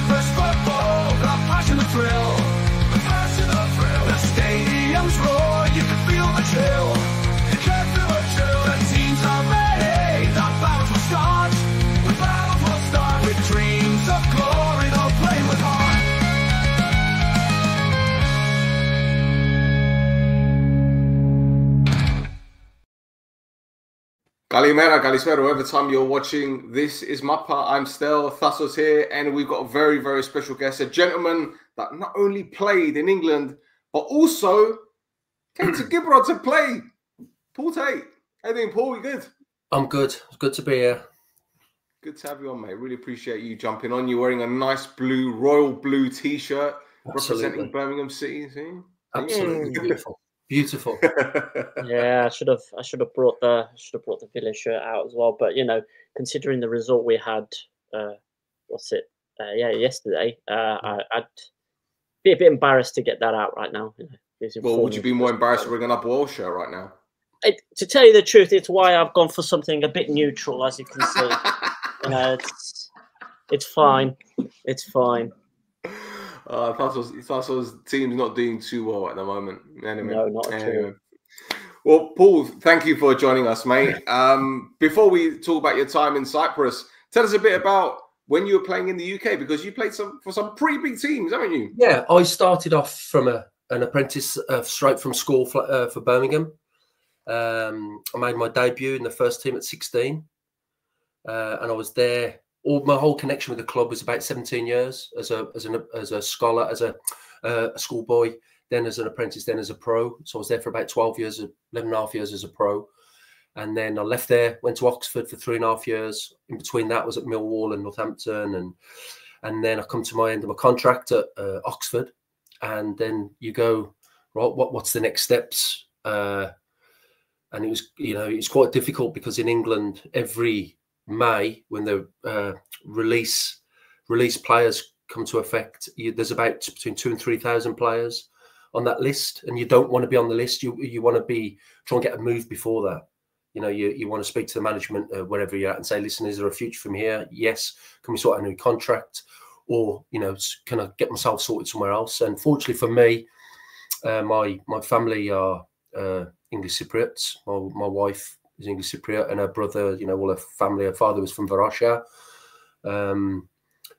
breakfast football, the passion, the thrill. The passion, the thrill. The stadiums roar, you can feel the chill. You can feel the chill. The teams are ready, the battles will start. The battles will start with dreams of glory, they'll play with heart. Kalimera, Kalispero, whatever time you're watching, this is Mappa. I'm Stel, Thassos here, and we've got a very, very special guest, a gentleman that not only played in England, but also came to Kύπρο to play. Paul Tait. How you doing, Paul? You good? I'm good. It's good to be here. Good to have you on, mate. Really appreciate you jumping on. You're wearing a nice blue, royal blue T-shirt representing Birmingham City. See? Absolutely beautiful. Beautiful. Yeah, I should have brought the Villa shirt out as well. But you know, considering the result we had, yesterday, I'd be a bit embarrassed to get that out right now. You know, well, would you be more embarrassed wearing a Boyle shirt right now? To tell you the truth, it's why I've gone for something a bit neutral, as you can see. You know, it's fine. It's fine. Thassos' team's not doing too well at the moment. Anyway, no, not at all. Well, Paul, thank you for joining us, mate. Before we talk about your time in Cyprus, tell us a bit about when you were playing in the UK, because you played for some pretty big teams, haven't you? Yeah, I started off from an apprentice straight from school for Birmingham. I made my debut in the first team at 16, and I was there. My whole connection with the club was about 17 years as a scholar, as a schoolboy, then as an apprentice, then as a pro. So I was there for about 12 years, 11 and a half years as a pro. And then I left there, went to Oxford for 3.5 years. In between that, I was at Millwall and Northampton. And then I come to my end of my contract at Oxford. And then you go, right, what's the next steps? And it was, you know, it's quite difficult because in England, every May, when the release players come to effect, there's about between 2,000 and 3,000 players on that list, and you don't want to be on the list. You want to try and get a move before that. You know, you want to speak to the management wherever you're at and say, listen, is there a future from here? Yes. Can we sort out a new contract? Or, you know, can I get myself sorted somewhere else? And fortunately for me, my family are English Cypriots. My wife is English Cypriot, and her brother, you know, all her family, her father was from Varosha.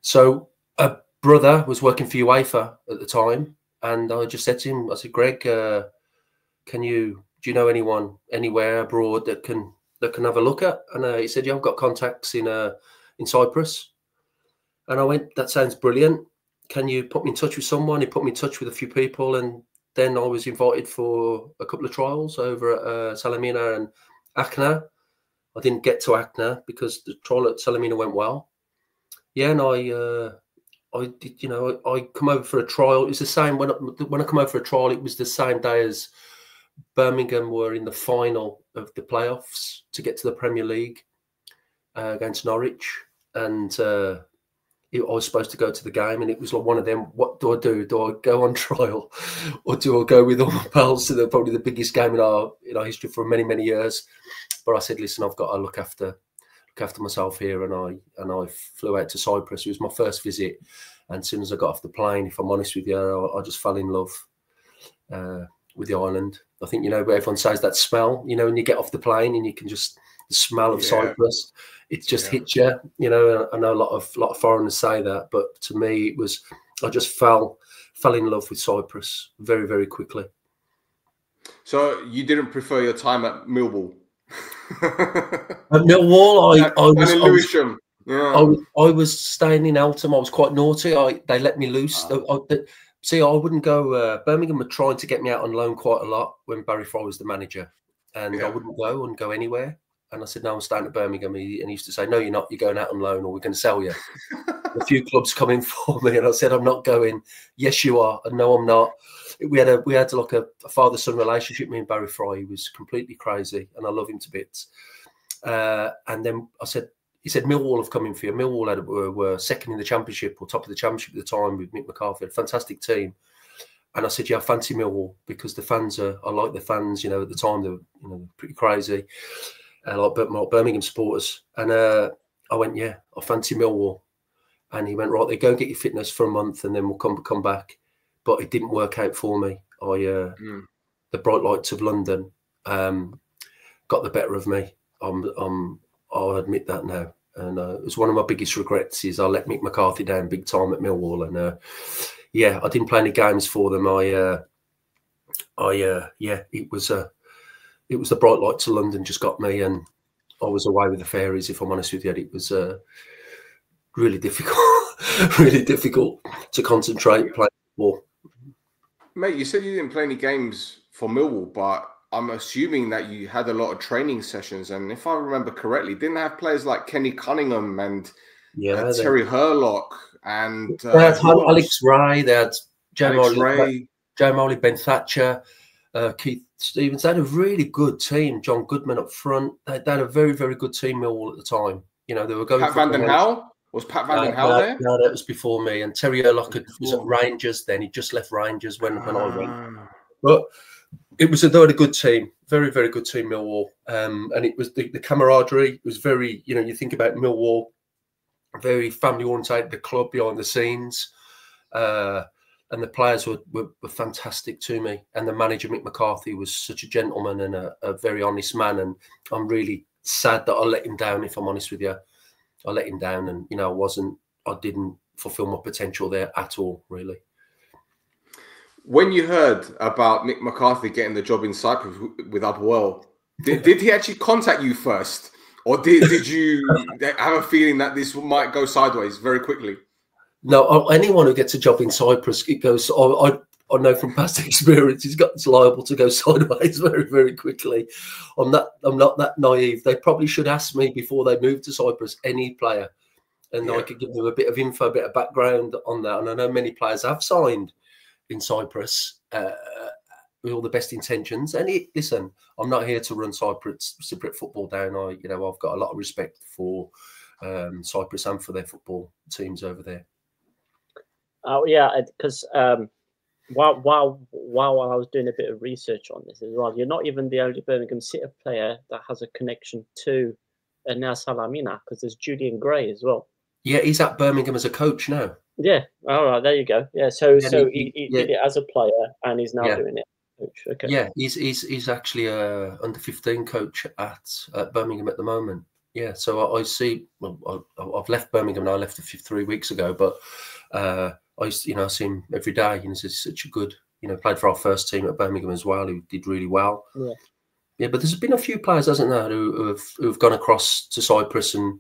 So a brother was working for UEFA at the time, and I just said to him, I said, Greg, do you know anyone anywhere abroad that can have a look at? And he said, yeah, I've got contacts in Cyprus. And I went, that sounds brilliant. Can you put me in touch with someone? He put me in touch with a few people, and then I was invited for a couple of trials over at Salamina and Acna. I didn't get to Acna because the trial at Salamina went well. Yeah, and I did, you know, I come over for a trial. It's the same when I come over for a trial. It was the same day as Birmingham were in the final of the playoffs to get to the Premier League against Norwich, and I was supposed to go to the game, and it was like one of them. What do I do? Do I go on trial, or do I go with all my pals to probably the biggest game in our history for many, many years? But I said, listen, I've got to look after myself here, and I flew out to Cyprus. It was my first visit, and as soon as I got off the plane, if I'm honest with you, I just fell in love with the island. I think, you know, everyone says that smell, you know, when you get off the plane and you can just the smell of Cyprus, it just hits you. You know, I know a lot of foreigners say that, but to me, it was, I just fell in love with Cyprus very, very quickly. So you didn't prefer your time at Millwall? At Millwall, I was staying in Eltham. I was quite naughty. They let me loose. See, I wouldn't go. Birmingham were trying to get me out on loan quite a lot when Barry Fry was the manager, and I wouldn't go anywhere. And I said, no, I'm staying at Birmingham. And he used to say, no, you're not. You're going out on loan, or we're going to sell you. A few clubs coming for me, and I said, I'm not going. Yes, you are. And no, I'm not. We had like a father-son relationship. Me and Barry Fry. He was completely crazy, and I love him to bits. And then he said, Millwall have come in for you. Millwall were second in the championship, or top of the championship at the time with Mick McCarthy. A fantastic team. And I said, yeah, I fancy Millwall because the fans I like the fans. You know, at the time they were pretty crazy. Like Birmingham supporters. And I went, yeah, I fancy Millwall. and he went, right, they go and get your fitness for a month, and then we'll come back. But it didn't work out for me. The bright lights of London got the better of me. I'll admit that now. And it was one of my biggest regrets is I let Mick McCarthy down big time at Millwall. And yeah, I didn't play any games for them. It was the bright lights of London just got me, and I was away with the fairies. If I'm honest with you, it was really difficult, really difficult to concentrate playing football. Mate, you said you didn't play any games for Millwall, but I'm assuming that you had a lot of training sessions. And if I remember correctly, didn't have players like Kenny Cunningham and Terry Hurlock and they had Alex Ray, they had Joe Moley, Ben Thatcher, Keith Stevens. They had a really good team. John Goodman up front. They had a very, very good team, Millwall, at the time. You know, they were going. Pat Van Den Houw? Was Pat Van Den Houw there? No, that was before me. And Terry Hurlock was at Rangers then. He just left Rangers when I went. But they had a good team. Very, very good team, Millwall. And it was the camaraderie was very, you know, you think about Millwall, very family-orientated, the club behind the scenes. And the players were fantastic to me. And the manager, Mick McCarthy, was such a gentleman and a very honest man. And I'm really sad that I let him down, if I'm honest with you. I let him down, and, you know, I didn't fulfill my potential there at all, really. When you heard about Mick McCarthy getting the job in Cyprus with Upwell, did he actually contact you first? Or did you have a feeling that this might go sideways very quickly? No, anyone who gets a job in Cyprus, it goes. I know from past experience, it's liable to go sideways very, very quickly. I'm not that naive. They probably should ask me before they move to Cyprus, any player, and I could give them a bit of info, a bit of background on that. And I know many players have signed in Cyprus with all the best intentions. And listen, I'm not here to run Cyprus football down. I've got a lot of respect for Cyprus and for their football teams over there. Oh yeah, because while I was doing a bit of research on this as well, you're not even the only Birmingham City player that has a connection to Nέas Σαλαμίνα, because there's Julian Gray as well. Yeah, he's at Birmingham as a coach now. Yeah, all right, there you go. Yeah, so he did it as a player, and he's now doing it. Coach. Okay. Yeah, he's actually a under-15 coach at Birmingham at the moment. Yeah, so I see. Well, I've left Birmingham now. I left 3 weeks ago, but I see him every day. He's such a good. Played for our first team at Birmingham as well, who did really well. Yeah, but there's been a few players, hasn't there, who've gone across to Cyprus and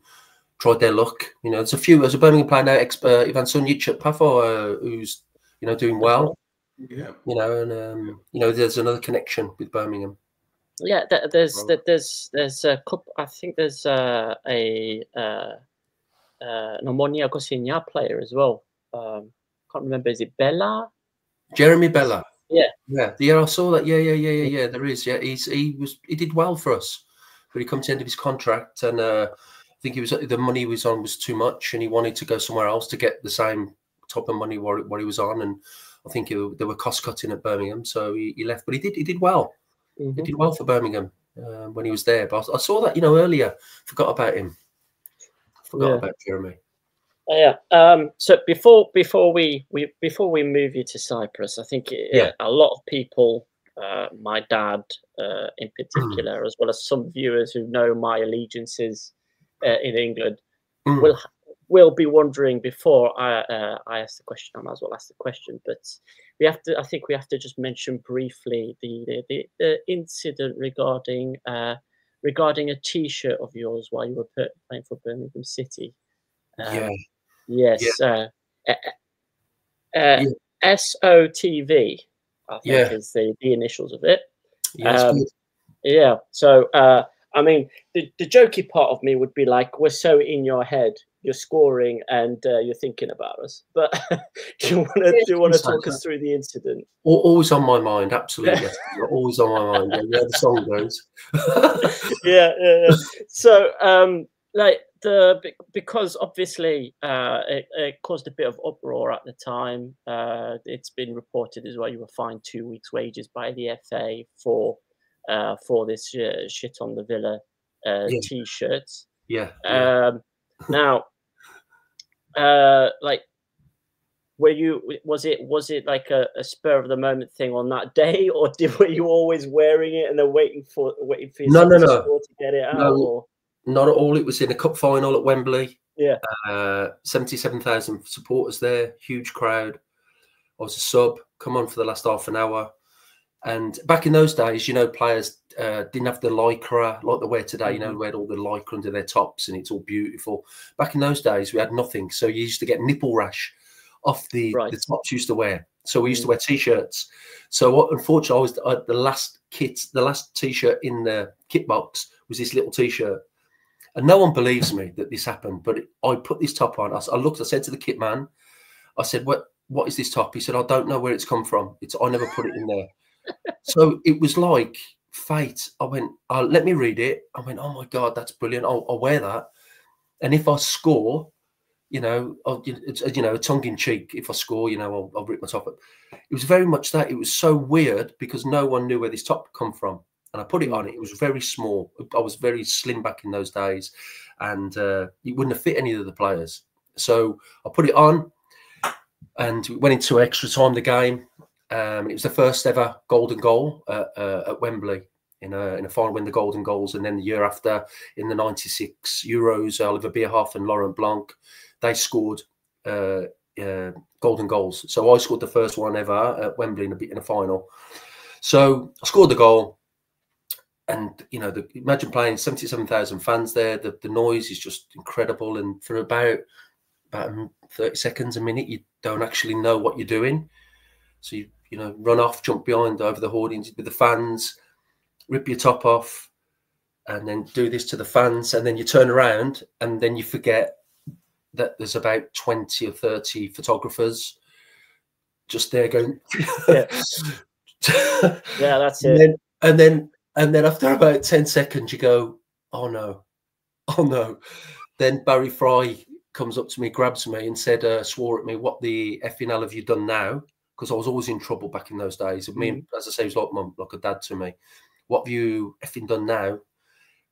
tried their luck. There's a few. There's a Birmingham player now, Ivan Sunjic at Pafa, who's doing well. Yeah. There's another connection with Birmingham. Yeah, there's a couple. I think there's an Omonia Gossinia player as well. Can't remember. Is it Bella? Jeremy Bella. Yeah. I saw that. Yeah. There is. Yeah, he did well for us, but he come to the end of his contract, and I think the money he was on was too much, and he wanted to go somewhere else to get the same type of money what he was on, and I think they were cost cutting at Birmingham, so he left. But he did well. Mm-hmm. He did well for Birmingham when he was there. But I saw that earlier. Forgot about him. Forgot about Jeremy. Yeah. So before we move you to Cyprus, I think a lot of people, my dad in particular, as well as some viewers who know my allegiances in England, will be wondering. Before I ask the question, I might as well ask the question. But I think we have to just mention briefly the incident regarding a T-shirt of yours while you were playing for Birmingham City. Yes. SOTV, I think is the initials of it. Yeah. So, I mean, the jokey part of me would be like, we're so in your head, you're scoring and you're thinking about us. But do you want to talk us through the incident? Always on my mind, absolutely. Always on my mind. Yeah, the song goes. Yeah. So, because obviously it caused a bit of uproar at the time. It's been reported as well you were fined 2 weeks' wages by the FA for this shit on the Villa T-shirts. Yeah. Now, like, was it like a spur of the moment thing on that day, or were you always wearing it and then waiting for No, to get it out? No, or? Not at all. It was in a cup final at Wembley. Yeah. 77,000 supporters there, huge crowd. I was a sub, come on for the last half an hour. And back in those days, you know, players didn't have the lycra like they wear today. You know, they had all the lycra under their tops and it's all beautiful. Back in those days, we had nothing. So you used to get nipple rash off the tops you used to wear. So we used to wear T-shirts. So unfortunately, the last T-shirt in the kit box was this little T-shirt. And no one believes me that this happened, but I put this top on. I said to the kit man, I said, what is this top? He said, I don't know where it's come from. I never put it in there. So it was like fate. I went, let me read it. I went, oh my God, that's brilliant. I'll wear that. And if I score, you know, tongue in cheek, if I score, you know, I'll rip my top up. It was very much that. It was so weird because no one knew where this top come from. And I put it on. It was very small. I was very slim back in those days, and it wouldn't have fit any of the players. So I put it on, and we went into extra time. The game. It was the first ever golden goal at Wembley in a final, win the golden goals, and then the year after in the '96 Euros, Oliver Bierhoff and Laurent Blanc, they scored golden goals. So I scored the first one ever at Wembley in a final. So I scored the goal. And, you know, imagine playing 77,000 fans there. The noise is just incredible. And for about 30 seconds, a minute, you don't actually know what you're doing. So, you know, run off, jump behind over the hoardings with the fans, rip your top off, and then do this to the fans. And then you turn around and then you forget that there's about 20 or 30 photographers just there going. Yeah, yeah, that's it. And then after about 10 seconds, you go, oh no. Then Barry Fry comes up to me, grabs me and said, swore at me, what the effing hell have you done now? Because I was always in trouble back in those days. Me, as I say, he was like a dad to me. What have you effing done now?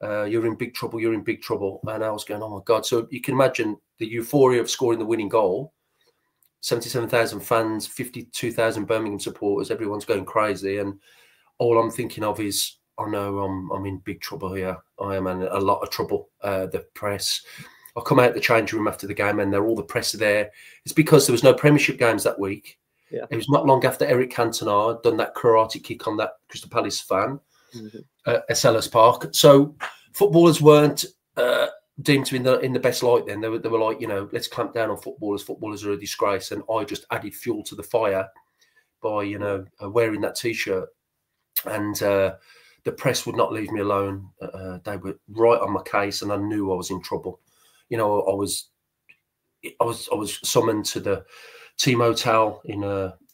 You're in big trouble. You're in big trouble. And I was going, oh my God. So you can imagine the euphoria of scoring the winning goal. 77,000 fans, 52,000 Birmingham supporters. Everyone's going crazy. And all I'm thinking of is, oh no, I'm in big trouble here. I am in a lot of trouble. The press. I come out the changing room after the game and all the press are there. It's because there was no Premiership games that week. Yeah. It was not long after Eric Cantona had done that karate kick on that Crystal Palace fan at Selhurst Park. So footballers weren't deemed to be in the best light then. They were like, you know, let's clamp down on footballers. Footballers are a disgrace. And I just added fuel to the fire by, you know, wearing that T-shirt. And the press would not leave me alone. They were right on my case, and I knew I was in trouble. You know, I was summoned to the team hotel in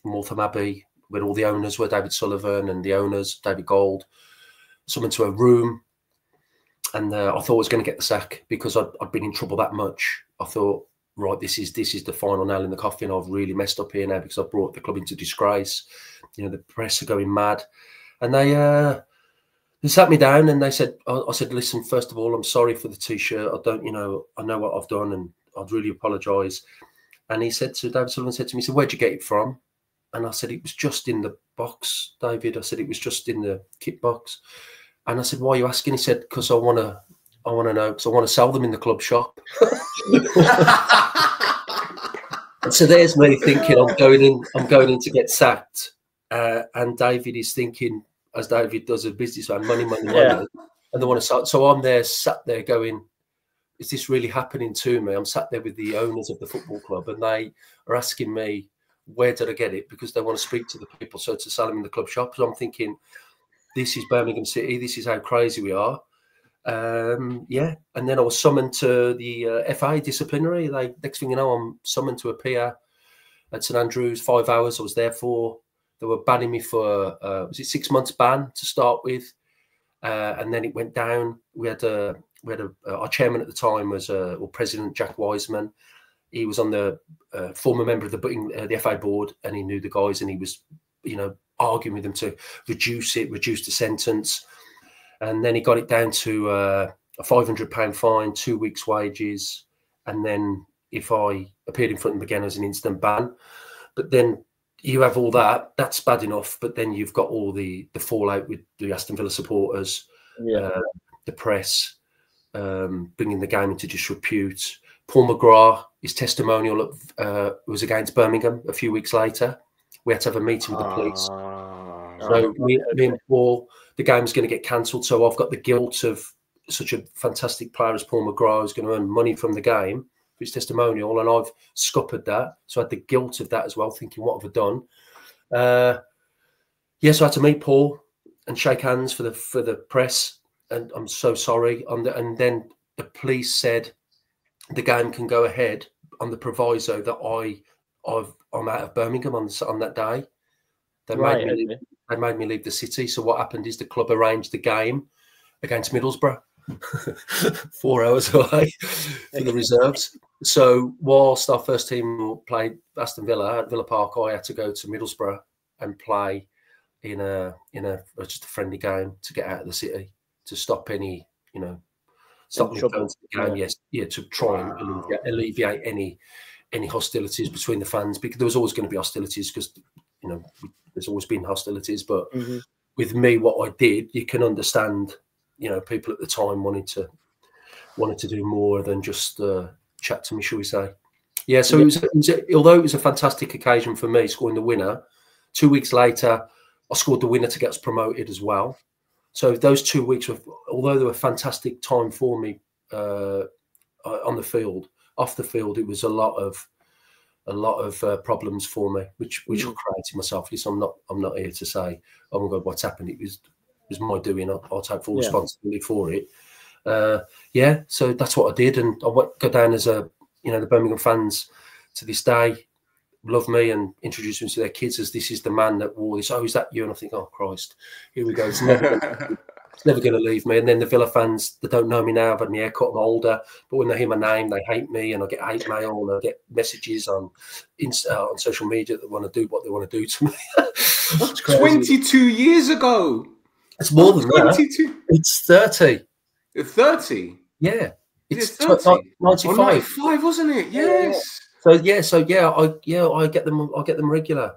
Waltham Abbey, where all the owners were, David Sullivan and the owners, David Gold, summoned to a room. And I thought I was going to get the sack because I'd been in trouble that much. I thought, right, this is the final nail in the coffin. I've really messed up here now because I've brought the club into disgrace. You know, the press are going mad. And they sat me down and they said, I said, listen, first of all, I'm sorry for the T-shirt. I know what I've done and I'd really apologise. And David Sullivan said to me, he said, where'd you get it from? And I said, it was just in the box, David. I said, it was just in the kit box. And I said, why are you asking? He said, because I want to know, because I want to sell them in the club shop. And so there's me thinking I'm going in to get sacked. And David is thinking, as David does, a businessman, money. And they want to sell. So I'm there, sat there going, is this really happening to me? I'm sat there with the owners of the football club and they are asking me, where did I get it? Because they want to speak to the people, so to sell them in the club shop. So I'm thinking, this is Birmingham City. This is how crazy we are. Yeah. And then I was summoned to the FA disciplinary. Next thing you know, I'm summoned to appear at St Andrews. 5 hours I was there for. They were banning me for, was it 6 months ban to start with? And then it went down. We had our chairman at the time was President Jack Wiseman. He was on the former member of the FA board, and he knew the guys, and he was, you know, arguing with them to reduce the sentence. And then he got it down to a £500 fine, 2 weeks' wages, and then if I appeared in front of them again as an instant ban. But then you have all that, that's bad enough. But then you've got all the fallout with the Aston Villa supporters, the press, bringing the game into disrepute. Paul McGrath, his testimonial was against Birmingham a few weeks later. We had to have a meeting with the police. So me and Paul, the game's going to get cancelled. So I've got the guilt of such a fantastic player as Paul McGrath who's going to earn money from the game for his testimonial, and I've scuppered that. So I had the guilt of that as well, thinking, what have I done? So I had to meet Paul and shake hands for the press, and I'm so sorry. And then the police said the game can go ahead on the proviso that I'm out of Birmingham on that day. They made me leave the city. So what happened is the club arranged the game against Middlesbrough, 4 hours away for the reserves. So whilst our first team played Aston Villa at Villa Park, I had to go to Middlesbrough and play in just a friendly game to get out of the city, to stop any, stop me going to the game. To try and alleviate any hostilities between the fans, because there was always going to be hostilities, because there's always been hostilities. But with me, what I did, you can understand, people at the time wanted to do more than just chat to me, shall we say? Yeah. So although it was a fantastic occasion for me scoring the winner, 2 weeks later I scored the winner to get us promoted as well. So those 2 weeks, although they were a fantastic time for me on the field, off the field, it was a lot of problems for me, which I created myself. Listen, I'm not here to say, oh my God, what's happened. It was my doing. I'll take full responsibility for it. So that's what I did, and I go down as the Birmingham fans to this day love me and introduce me to their kids as this is the man that wore this. Oh, is that you? And I think, oh Christ, here we go. It's never going to leave me. And then the Villa fans that don't know me now, I've had my hair cut, I'm older, but when they hear my name, they hate me, and I get hate mail, and I get messages on social media that want to do what they want to do to me. It's crazy. 22 years ago. It's more than 22. That. It's 30. 30? Yeah. It's 30. 95. 95, wasn't it? Yes. I get them regular.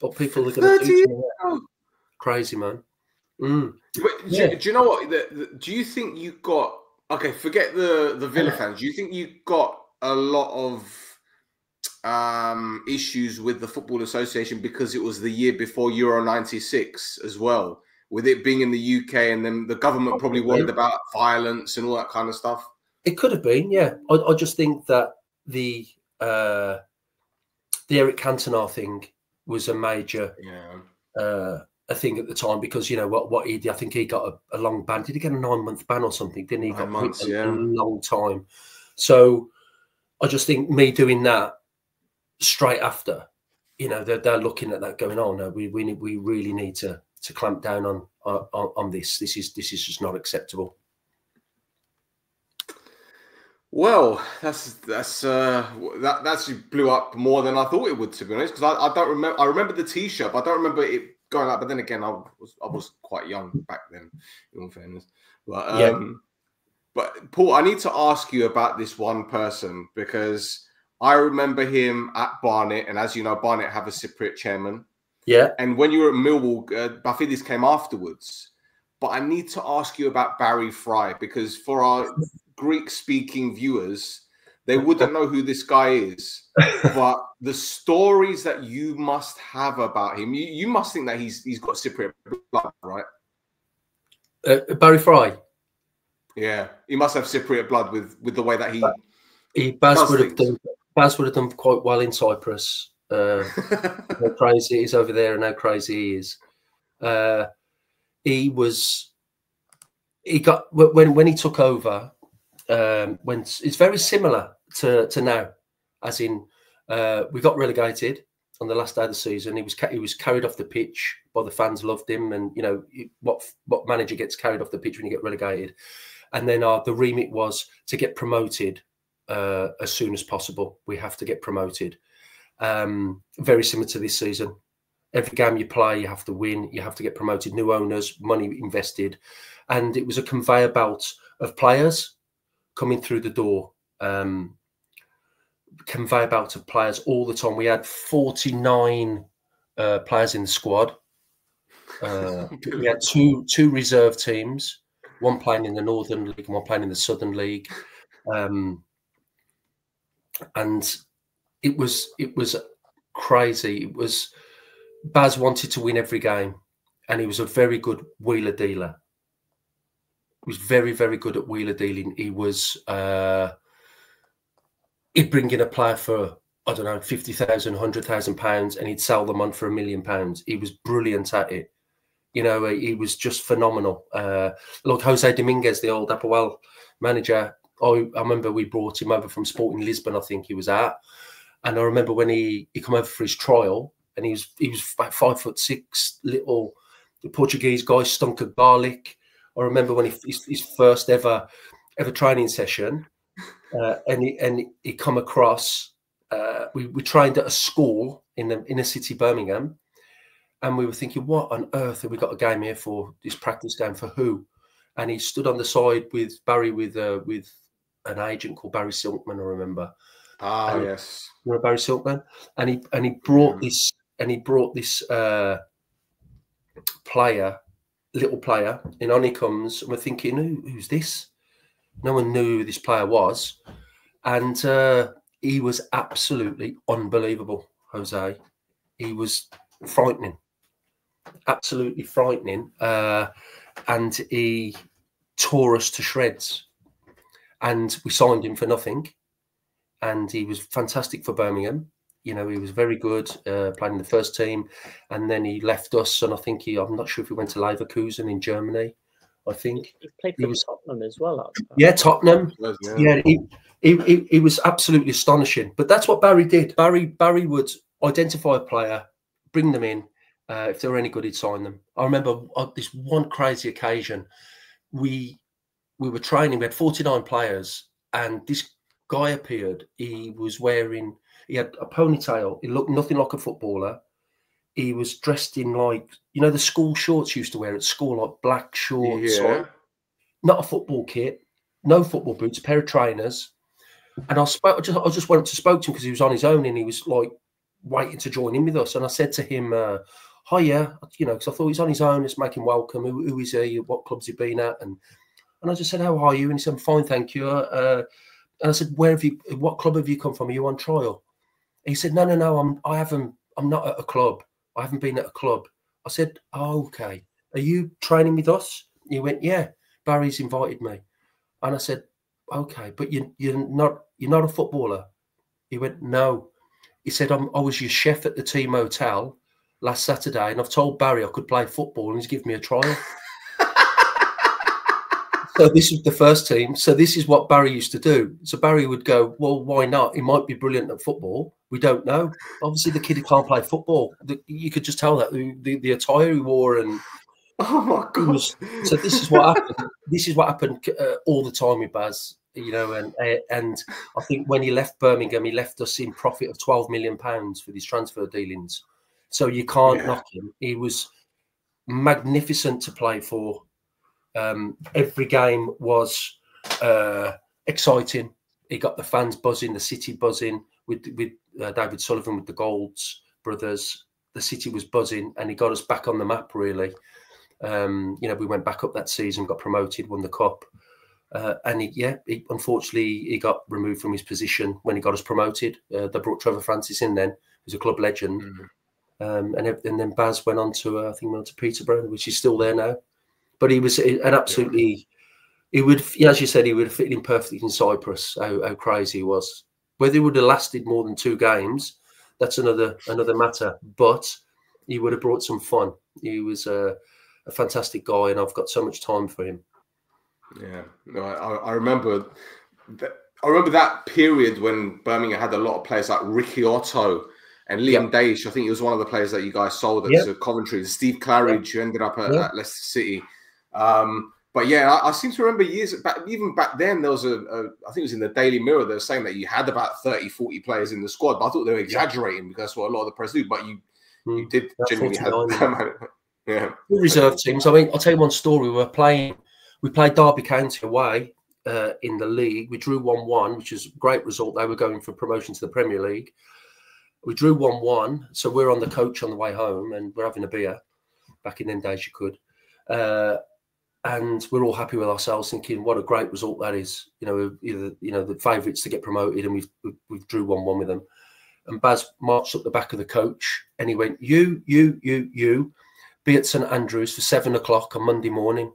But people are going to do to crazy, man. Do you know what? Do you think you got? Okay, forget the Villa fans. Do you think you got a lot of issues with the Football Association because it was the year before Euro '96 as well, with it being in the UK, and then the government probably worried about violence and all that kind of stuff? It could have been, yeah. I just think that the Eric Cantona thing was a major a thing at the time, because what he did, I think he got a long ban. Did he get a 9-month ban or something? Didn't he? 9 months, a long time. So I just think me doing that straight after, they're looking at that going, oh no, we really need to clamp down on this. This is just not acceptable. Well, that actually blew up more than I thought it would, to be honest, because I don't remember. I remember the T-shirt, but I don't remember it going up. But then again, I was quite young back then, in all fairness. But Paul, I need to ask you about this one person, because I remember him at Barnet, and as you know, Barnet have a Cypriot chairman. Yeah. And when you were at Millwall, I think this came afterwards. But I need to ask you about Barry Fry, because for our Greek-speaking viewers, they wouldn't know who this guy is. But the stories that you must have about him, you must think that he's got Cypriot blood, right? Barry Fry? Yeah. He must have Cypriot blood with the way that Baz would have done quite well in Cyprus. How crazy he is over there and how crazy he is. When he took over, when it's very similar to now, as in we got relegated on the last day of the season. He was carried off the pitch by the fans, loved him, and what manager gets carried off the pitch when you get relegated. And then the remit was to get promoted as soon as possible. We have to get promoted. Very similar to this season. Every game you play, you have to win. You have to get promoted. New owners, money invested, and it was a conveyor belt of players coming through the door. conveyor belt of players all the time. We had 49 players in the squad. We had two reserve teams, one playing in the Northern League and one playing in the Southern League. And it was crazy. It was, Baz wanted to win every game, and he was a very good wheeler dealer. He was very, very good at wheeler dealing. He was he'd bring in a player for, I don't know, 50,000, 100,000 pounds, and he'd sell them on for £1 million. He was brilliant at it. You know, he was just phenomenal. Like Jose Dominguez, the old Apoel manager, I remember we brought him over from Sporting Lisbon, I think he was at. And I remember when he came over for his trial, and he was about 5'6", little Portuguese guy, stunk of garlic. I remember when his first ever training session, and he come across. We trained at a school in the inner city Birmingham, and we were thinking, what on earth have we got a game here for? This practice game for who? And he stood on the side with Barry, with an agent called Barry Silkman, I remember. Ah, yes. You know Barry Silkman? And he brought this, player, little player, and on he comes, and we're thinking, who's this? No one knew who this player was. And he was absolutely unbelievable, Jose. He was frightening. Absolutely frightening. And he tore us to shreds. And we signed him for nothing. And he was fantastic for Birmingham. You know, he was very good, playing in the first team. And then he left us, and I think I'm not sure if he went to Leverkusen in Germany, I think. He played for Tottenham as well. Yeah, Tottenham. Yeah, he was absolutely astonishing. But that's what Barry did. Barry would identify a player, bring them in. If they were any good, he'd sign them. I remember this one crazy occasion. We were training. We had 49 players, and this guy appeared. He had a ponytail. He looked nothing like a footballer. He was dressed in, like, you know, the school shorts you used to wear at school, like black shorts. Yeah. Not a football kit, no football boots, a pair of trainers. And I just went up to spoke to him because he was on his own, and he was like waiting to join in with us. And I said to him, hiya, you know, because I thought he's on his own. Let's make him welcome. Who is he? What club's he been at? And I just said, how are you? And he said, I'm fine, thank you. And I said, what club have you come from? Are you on trial? He said, no, I'm not at a club. I haven't been at a club. I said, oh, okay. Are you training with us? He went, yeah, Barry's invited me. And I said, okay, but you're not a footballer. He went, no. He said, I was your chef at the team hotel last Saturday, and I've told Barry I could play football, and he's given me a trial. So this was the first team. So this is what Barry used to do. So Barry would go, well, why not? He might be brilliant at football. We don't know. Obviously, the kid who can't play football, you could just tell that the attire he wore. And oh my God. So this is what happened. This is what happened all the time with Baz, you know. And I think when he left Birmingham, he left us in profit of £12 million for these transfer dealings. So you can't knock him. He was magnificent to play for. Every game was exciting. He got the fans buzzing, the city buzzing with David Sullivan, with the Golds brothers. The city was buzzing, and he got us back on the map, really. You know, we went back up that season, got promoted, won the cup. And he unfortunately, he got removed from his position when he got us promoted. They brought Trevor Francis in then, who's a club legend. And then Baz went on to, I think, went on to Peterborough, which is still there now. But he was an absolutely, he would, as you said, he would have fit in perfectly in Cyprus, how crazy he was. Whether he would have lasted more than 2 games, that's another matter. But he would have brought some fun. He was a fantastic guy, and I've got so much time for him. Yeah, no, I remember that period when Birmingham had a lot of players like Ricky Otto and Liam Daish. I think he was one of the players that you guys sold at Coventry. Steve Claridge, who ended up at Leicester City. But yeah, I seem to remember years back, even back then, there was I think it was in the Daily Mirror, they were saying that you had about 30, 40 players in the squad. But I thought they were exaggerating because that's what a lot of the press do. But you did genuinely have them. Yeah. Reserve teams. I mean, I'll tell you one story. We played Derby County away in the league. We drew 1-1, which is a great result. They were going for promotion to the Premier League. We drew 1-1, so we're on the coach on the way home, and we're having a beer. Back in them days, you could. And we're all happy with ourselves, thinking, what a great result that is. You know, either, you know, the favourites to get promoted, and we drew 1-1 with them. And Baz marched up the back of the coach, and he went, you, be at St Andrews for 7 o'clock on Monday morning.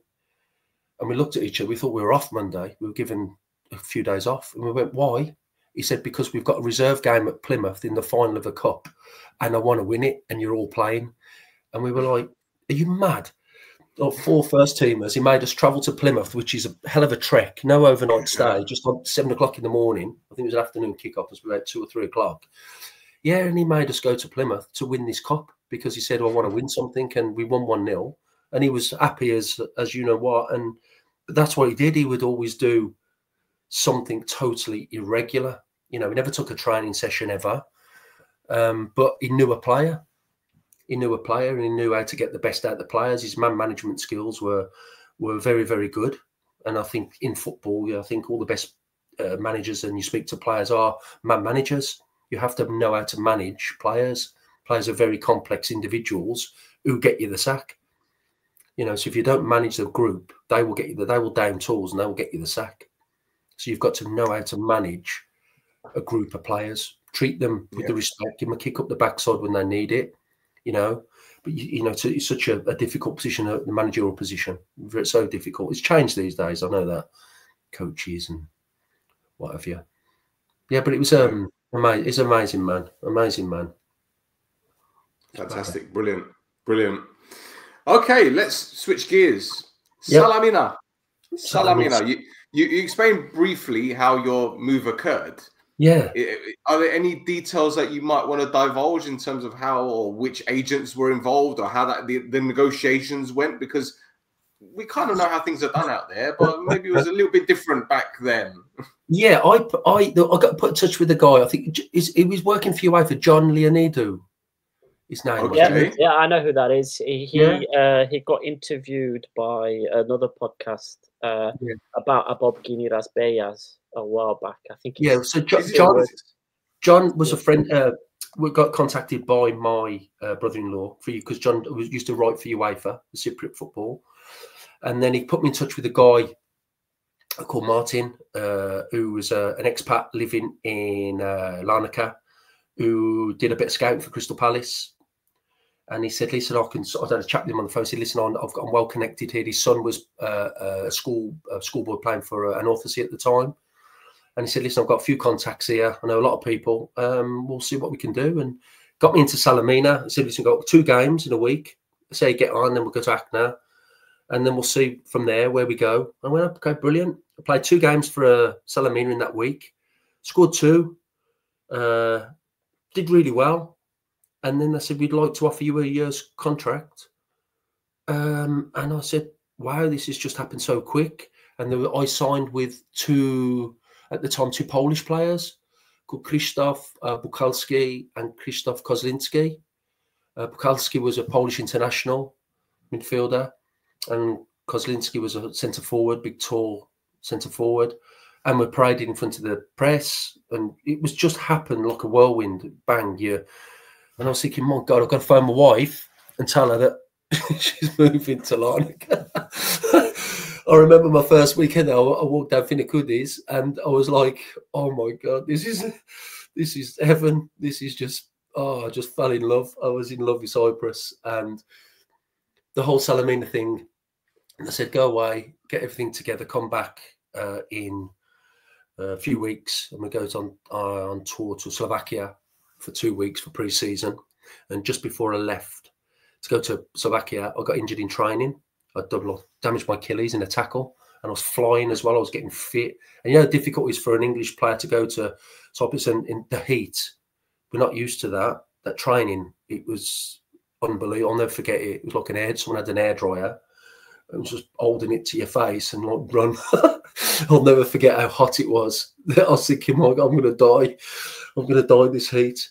And we looked at each other. We thought we were off Monday. We were given a few days off. And we went, why? He said, because we've got a reserve game at Plymouth in the final of the cup, and I want to win it, and you're all playing. And we were like, are you mad? Like 4 first teamers. He made us travel to Plymouth, which is a hell of a trek. No overnight stay, just on 7 o'clock in the morning. I think it was an afternoon kick-off, as we were at 2 or 3 o'clock. Yeah, and he made us go to Plymouth to win this cup because he said, I want to win something, and we won 1-0. And he was happy as you know what. And that's what he did. He would always do something totally irregular. You know, he never took a training session ever. But he knew a player. He knew a player, and he knew how to get the best out of the players. His man management skills were very, very good. And I think in football, I think all the best managers, and you speak to players, are man managers. You have to know how to manage players. Players are very complex individuals who get you the sack. You know, so if you don't manage the group, they will get you. They will down tools, and they will get you the sack. So you've got to know how to manage a group of players. Treat them with the respect. Give them a kick up the backside when they need it. You know, but you know, it's such a difficult position, the managerial position. It's so difficult. It's changed these days. I know that, coaches and what have you. Yeah, but it was amazing. It's amazing, man. Amazing, man. Fantastic, brilliant. Okay, let's switch gears. Yep. Salamina. You explained briefly how your move occurred. Yeah. Are there any details that you might want to divulge in terms of how or which agents were involved, or how that the negotiations went? Because we kind of know how things are done out there, but maybe it was a little bit different back then. Yeah, I got put in touch with the guy. I think he was working for you for John Leonidou. His name. Okay. Yeah, I know who that is. He got interviewed by another podcast about Guinea Rasbeyas a while back. I think. Yeah. So John was a friend. We got contacted by my brother-in-law for you because John used to write for UEFA, the Cypriot football, and then he put me in touch with a guy called Martin, who was an expat living in Larnaca, who did a bit of scouting for Crystal Palace. And he said, listen, I had a chat with him on the phone. He said, listen, I'm well connected here. His son was a schoolboy playing for an Orthodox at the time. And he said, listen, I've got a few contacts here. I know a lot of people. We'll see what we can do. And got me into Salamina. He said, listen, I've got 2 games in a week. Say get on, then we'll go to Acna. And then we'll see from there where we go. I went, okay, brilliant. I played 2 games for Salamina in that week. Scored 2. Did really well. And then they said, we'd like to offer you a year's contract. And I said, wow, this has just happened so quick. And I signed with 2 Polish players called Krzysztof Bukalski and Krzysztof Kozlinski. Bukalski was a Polish international midfielder, and Kozlinski was a centre-forward, big, tall centre-forward. And we paraded in front of the press, and it was just happened like a whirlwind, bang, yeah. And I was thinking, my God, I've got to phone my wife and tell her that she's moving to Larnaca. I remember my first weekend, I walked down Finicudis, and I was like, oh my God, this is heaven. This is just, I just fell in love. I was in love with Cyprus, and the whole Salamina thing. And I said, go away, get everything together, come back in a few weeks, and we go on tour to Slovakia for 2 weeks for pre-season. And just before I left to go to Slovakia, I got injured in training. I damaged my Achilles in a tackle, and I was flying as well. I was getting fit. And you know, the difficult is for an English player to go to Cyprus in the heat. We're not used to that training. It was unbelievable. I'll never forget it. It was like someone had an air dryer and was just holding it to your face and like run. I'll never forget how hot it was. I was thinking, oh, I'm going to die. I'm going to die in this heat.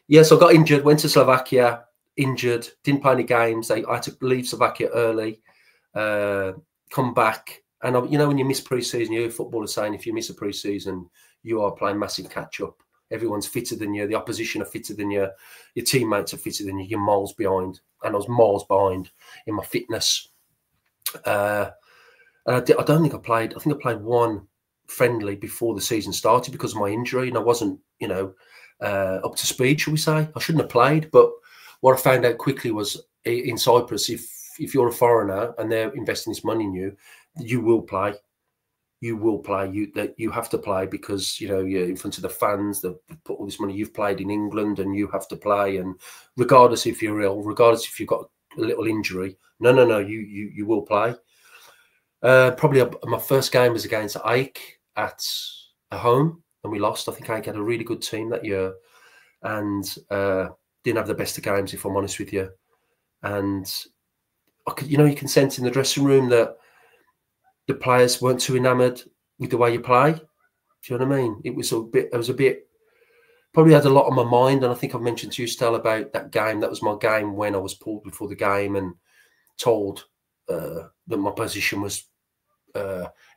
Yes, I got injured, went to Slovakia, injured, didn't play any games. I had to leave Slovakia early, come back, And you know, when you miss pre-season, you hear footballers saying if you miss a pre-season, you are playing massive catch-up. Everyone's fitter than you. The opposition are fitter than you. Your teammates are fitter than you. You're miles behind. And I was miles behind in my fitness. And I don't think I played. I think I played one friendly before the season started because of my injury, and I wasn't, you know, up to speed, shall we say. I shouldn't have played. But what I found out quickly was in Cyprus, if you're a foreigner and they're investing this money in you, you will play. You will play. You have to play because, you know, you're in front of the fans. They've put all this money. You've played in England and you have to play. And regardless if you're ill, regardless if you've got a little injury, no, you will play. Probably my first game was against Ike at home, and we lost. I think Ike had a really good team that year, and didn't have the best of games, if I'm honest with you. And I could, you know, you can sense in the dressing room that the players weren't too enamoured with the way you play. Do you know what I mean? It was a bit. Probably had a lot on my mind, and I think I've mentioned to you, Stel, about that game. That was my game when I was pulled before the game and told that my position was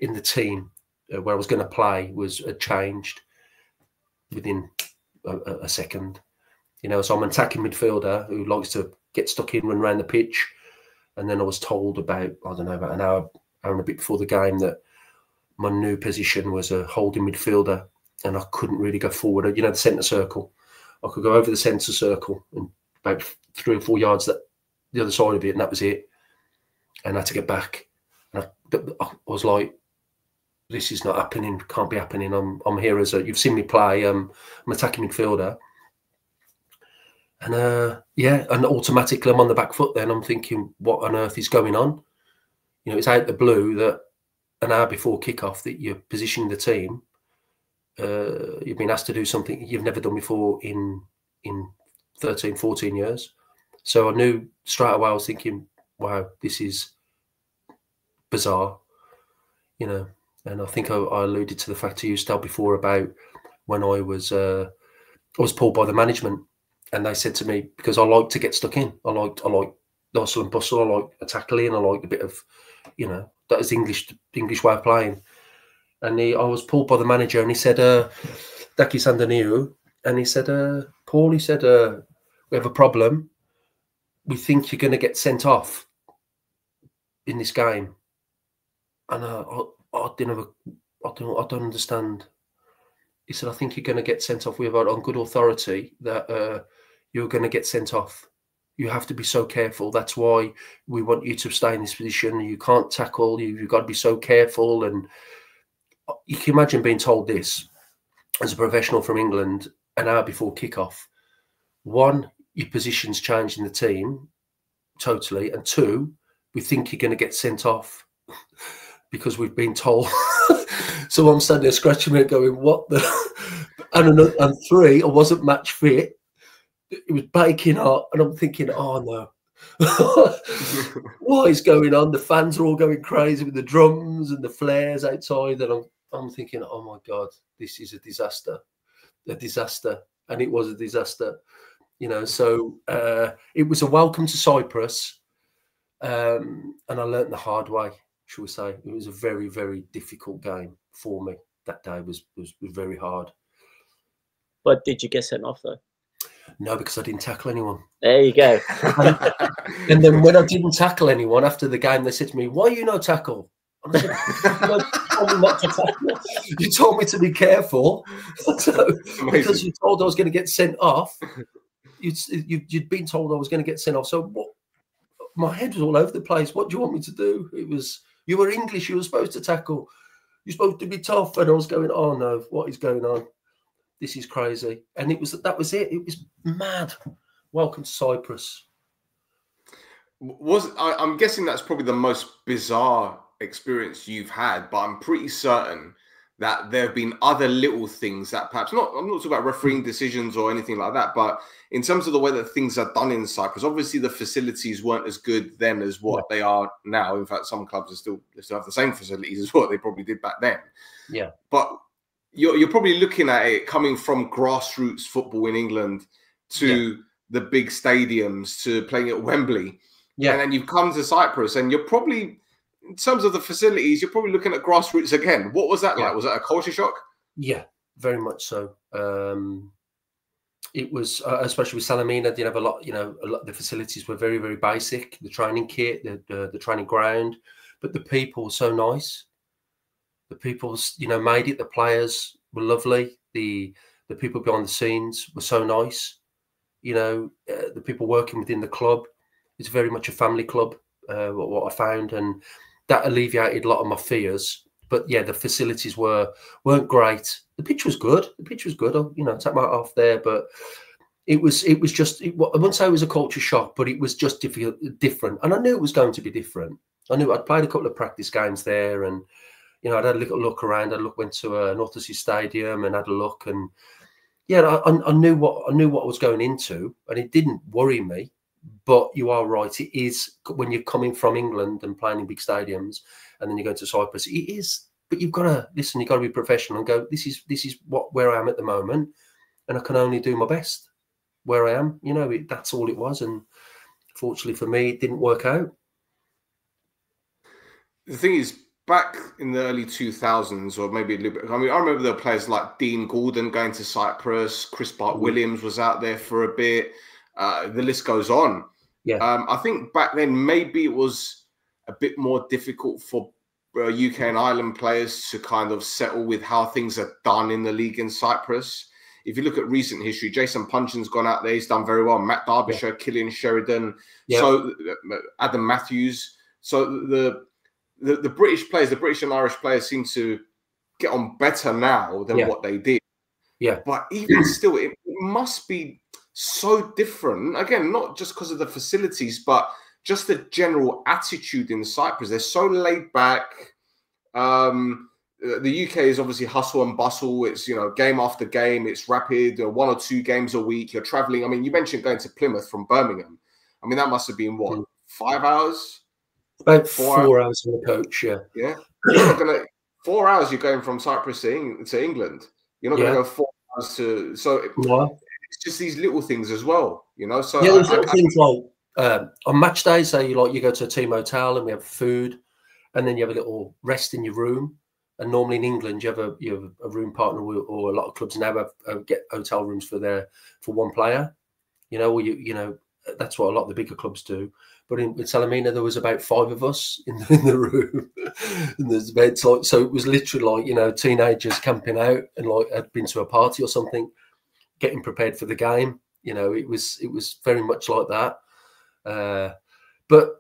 in the team where I was going to play had changed within a second. You know, so I'm an attacking midfielder who likes to get stuck in, run around the pitch. And then I was told about, I don't know, about an hour and a bit before the game that my new position was a holding midfielder, and I couldn't really go forward. You know, the centre circle. I could go over the centre circle and about 3 or 4 yards the other side of it, and that was it. And I had to get back. And I was like, this is not happening. Can't be happening. I'm here as you've seen me play. I'm attacking midfielder. And yeah, and automatically I'm on the back foot then. I'm thinking, what on earth is going on? You know, it's out the blue that an hour before kickoff that you're positioning the team. You've been asked to do something you've never done before in 13, 14 years. So I knew straight away, I was thinking, wow, this is bizarre, you know. And I think I alluded to the fact to you, Stel, before about when I was pulled by the management, and they said to me, because I like to get stuck in, I like the hustle and bustle, I like a tackling, I like a bit of, you know, that is the English way of playing. And I was pulled by the manager, and he said, Daki Sandaniu, and he said, Paul, he said, we have a problem. We think you're going to get sent off in this game. And I don't understand. He said, I think you're going to get sent off. We have on good authority that you're going to get sent off. You have to be so careful. That's why we want you to stay in this position. You can't tackle. You've got to be so careful. And you can imagine being told this as a professional from England an hour before kickoff. One, your position's changed in the team totally. And two, we think you're going to get sent off because we've been told. So I'm standing there scratching my head going, what the? And three, I wasn't match fit. It was baking hot. And I'm thinking, oh no. What is going on? The fans are all going crazy with the drums and the flares outside. And I'm thinking, oh my God, this is a disaster. And it was a disaster. You know, so it was a welcome to Cyprus. And I learnt the hard way, shall we say. It was a very, very difficult game for me. That day was very hard. But did you get sent off though? No, because I didn't tackle anyone. There you go. And then when I didn't tackle anyone after the game, they said to me, why you no tackle? And I said, you told me not to tackle. You told me to be careful. So, because you told I was going to get sent off. You'd been told I was going to get sent off. So what? My head was all over the place. What do you want me to do? It was, you were English. You were supposed to tackle. You're supposed to be tough. And I was going, oh no, what is going on? This is crazy. And that was it. It was mad. Welcome to Cyprus. I'm guessing that's probably the most bizarre experience you've had, but I'm pretty certain that there have been other little things that perhaps I'm not talking about refereeing decisions or anything like that, but in terms of the way that things are done in Cyprus, obviously the facilities weren't as good then as what they are now. In fact, some clubs still have the same facilities as what they probably did back then. Yeah. But you're probably looking at it coming from grassroots football in England to the big stadiums to playing at Wembley. Yeah. And then you've come to Cyprus and you're probably, in terms of the facilities, you're probably looking at grassroots again. What was that like? Was that a culture shock? Yeah, very much so. It was, especially with Salamina, did have a lot. The facilities were very, very basic. The training kit, the training ground, but the people were so nice. The people, made it. The players were lovely. The people behind the scenes were so nice. The people working within the club, it's very much a family club. What I found, and that alleviated a lot of my fears. But yeah, the facilities weren't great. The pitch was good. I'll take my hat off there, but it was just. I wouldn't say it was a culture shock, but it was just different. And I knew it was going to be different. I knew I'd played a couple of practice games there, and I'd had a little look around. Went to North Sea Stadium and had a look, and yeah, I knew what I was going into, and it didn't worry me. But you are right. It is when you're coming from England and playing in big stadiums, and then you go to Cyprus. It is, but you've got to listen. You've got to be professional and go. This is where I am at the moment, and I can only do my best where I am. That's all it was. And fortunately for me, it didn't work out. The thing is, back in the early 2000s, or maybe a little bit. I mean, I remember there were players like Dean Gordon going to Cyprus. Chris Bart Williams was out there for a bit. The list goes on. Yeah. I think back then maybe it was a bit more difficult for UK and Ireland players to kind of settle with how things are done in the league in Cyprus. If you look at recent history, Jason Punchin's gone out there. He's done very well. Matt Derbyshire, Killian Sheridan, so Adam Matthews. So the British players, the British and Irish players seem to get on better now than what they did. Yeah. But even still, it must be so different. Again, not just because of the facilities, but just the general attitude in Cyprus. They're so laid back. The UK is obviously hustle and bustle. It's, game after game. It's rapid, 1 or 2 games a week. You're traveling. I mean, you mentioned going to Plymouth from Birmingham. I mean, that must have been, 5 hours? About 4 hours in the coach, yeah. Yeah. You're not going to, 4 hours you're going from Cyprus to England. You're not going to go 4 hours to, so it's just these little things as well, So yeah, there's little things like on match days, say you go to a team hotel and we have food, and then you have a little rest in your room. And normally in England, you have a room partner, or a lot of clubs now get hotel rooms for one player. That's what a lot of the bigger clubs do. But in Salamina, there was about 5 of us in the room, and there's beds so it was literally like teenagers camping out and like had been to a party or something, getting prepared for the game. It was very much like that. But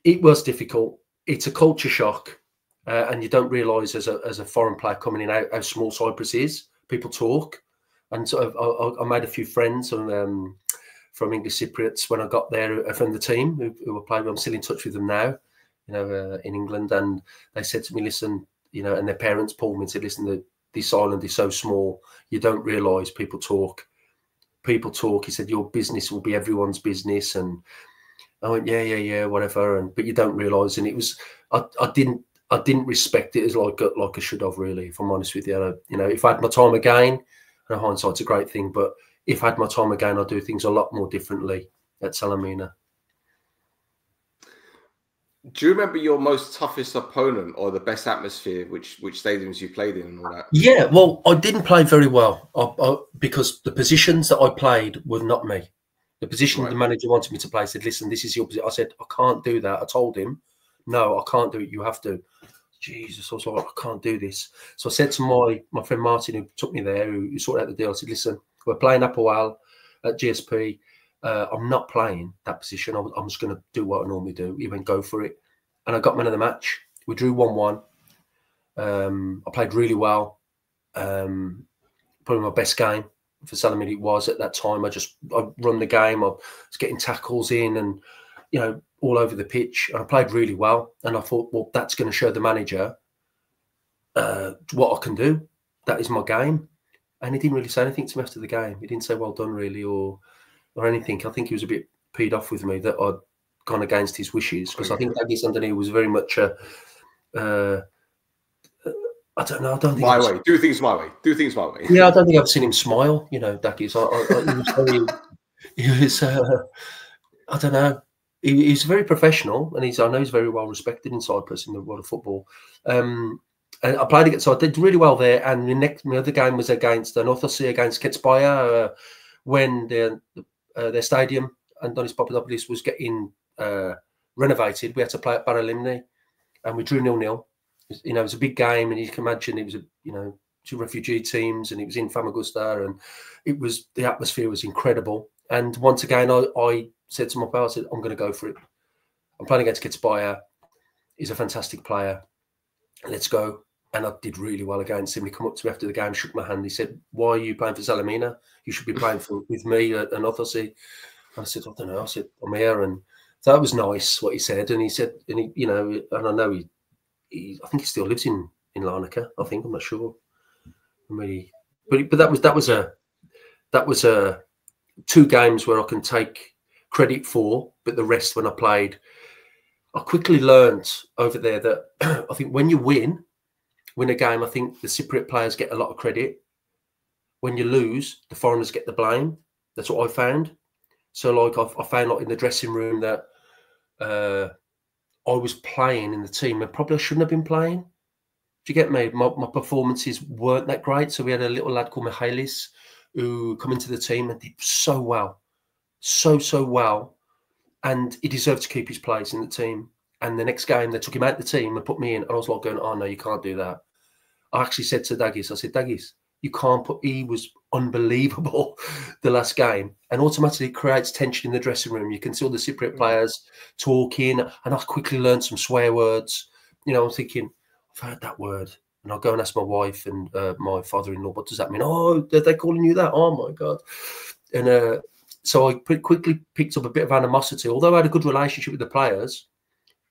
it was difficult. It's a culture shock, and you don't realise as a foreign player coming in how small Cyprus is. People talk, and so I made a few friends from English Cypriots when I got there from the team who were playing. I'm still in touch with them now, in England, and they said to me, listen, and their parents pulled me and said, listen, this island is so small, you don't realise people talk. People talk. He said, your business will be everyone's business. And I went, yeah, whatever. But you don't realise. And it was, I didn't respect it as like I should have, really, if I'm honest with you. If I had my time again, and hindsight's a great thing, but if I had my time again, I'd do things a lot more differently at Salamina. Do you remember your most toughest opponent or the best atmosphere, which stadiums you played in and all that? Yeah, well, I didn't play very well because the positions that I played were not me. The position the manager wanted me to play said, listen, this is your position. I said, I can't do that. I told him, no, I can't do it. You have to. Jesus, I was like, I can't do this. So I said to my friend Martin, who took me there, who sorted out the deal, I said, listen, we're playing Appawal at GSP. I'm not playing that position. I'm just going to do what I normally do. He went, go for it. And I got man of the match. We drew 1-1. I played really well. Probably my best game for Salamina it was at that time. I run the game. I was getting tackles in and, all over the pitch. And I played really well. And I thought, well, that's going to show the manager what I can do. That is my game. And he didn't really say anything to me after the game. He didn't say well done, really, or anything. I think he was a bit peed off with me that I'd gone against his wishes, because I think Daggy's underneath was very much I don't know. I don't think my way. Do things my way. Do things my way. Yeah, I don't think I've seen him smile. Daggy's. He was I don't know. he's very professional, and I know he's very well respected in Cyprus in the world of football. And I played against, so I did really well there. And my other game was against Northosi, against Ketspaya, when their stadium, Antonis Papadopoulos, was getting renovated. We had to play at Paralimni, and we drew 0-0. You know, it was a big game, and you can imagine it was two refugee teams, and it was in Famagusta, and the atmosphere was incredible. And once again, I said to my pal, I said, I'm going to go for it. I'm playing against Ketspaya. He's a fantastic player. Let's go. And I did really well against him. He came up to me after the game, shook my hand. He said, why are you playing for Salamina? You should be playing with me at Northosi. I said, I don't know. I said, I'm here. And so that was nice what he said. And he said, and he, you know, and I know I think he still lives in Larnaca. I think, I'm not sure. Really, but that was a 2 games where I can take credit for, but the rest when I played, I quickly learned over there that I think when you win a game, I think the Cypriot players get a lot of credit. When you lose, the foreigners get the blame. That's what I found. So like I found like in the dressing room that I was playing in the team and probably I shouldn't have been playing. Do you get me? My performances weren't that great. So we had a little lad called Michaelis who come into the team and did so well. So well. And he deserved to keep his place in the team. And the next game, they took him out of the team and put me in. And I was like going, oh, no, you can't do that. I actually said to Dagis, I said, Dagis, you can't put... He was unbelievable the last game. And automatically it creates tension in the dressing room. You can see all the Cypriot players talking. And I quickly learned some swear words. You know, I'm thinking... I've heard that word, and I'll go and ask my wife and my father-in-law, what does that mean? Oh, they're calling you that? Oh, my God. And so I quickly picked up a bit of animosity. Although I had a good relationship with the players,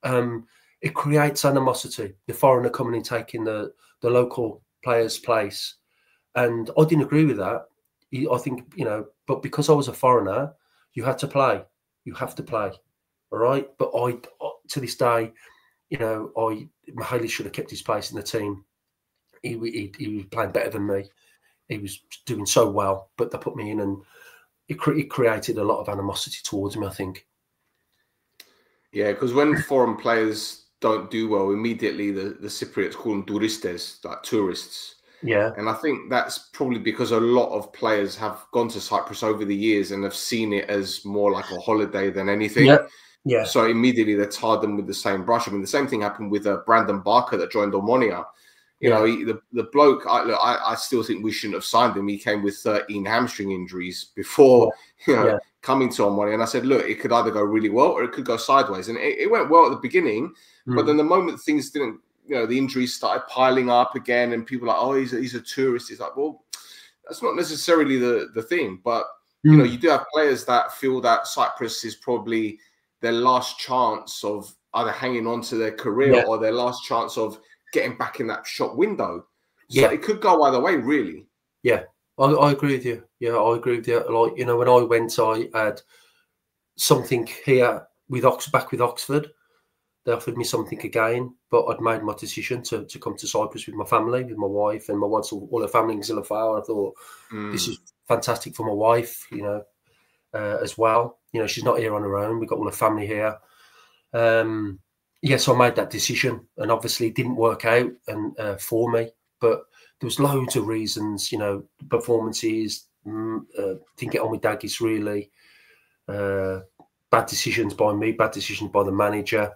it creates animosity, the foreigner coming and taking the local player's place. And I didn't agree with that. I think, you know, but because I was a foreigner, you had to play. You have to play, all right? But I to this day... You know, Mihaly should have kept his place in the team. He was playing better than me. He was doing so well, but they put me in, and it created a lot of animosity towards me, I think. Yeah, because when foreign players don't do well, immediately the Cypriots call them turistes, like tourists. Yeah. And I think that's probably because a lot of players have gone to Cyprus over the years and have seen it as more like a holiday than anything. Yeah. Yeah. So immediately they tarred them with the same brush. I mean, the same thing happened with Brandon Barker that joined Omonia. You know, the bloke, I still think we shouldn't have signed him. He came with 13 hamstring injuries before, coming to Omonia. And I said, look, it could either go really well or it could go sideways. And it went well at the beginning. But then the moment things didn't, you know, the injuries started piling up again and people were like, oh, he's a tourist. It's like, well, that's not necessarily the thing. But, you know, you do have players that feel that Cyprus is probably their last chance of either hanging on to their career or their last chance of getting back in that shop window. So it could go either way, really. Yeah, I agree with you. Yeah, I agree with you. Like, you know, when I went, I had something here back with Oxford. They offered me something again, but I'd made my decision to come to Cyprus with my family, with my wife, and my wife's all her family in Zilafau. I thought, this is fantastic for my wife, you know, as well. You know, she's not here on her own. We've got all her family here. So I made that decision, and obviously it didn't work out for me. But there was loads of reasons, you know, performances, didn't get on with Dagis really, bad decisions by me, bad decisions by the manager.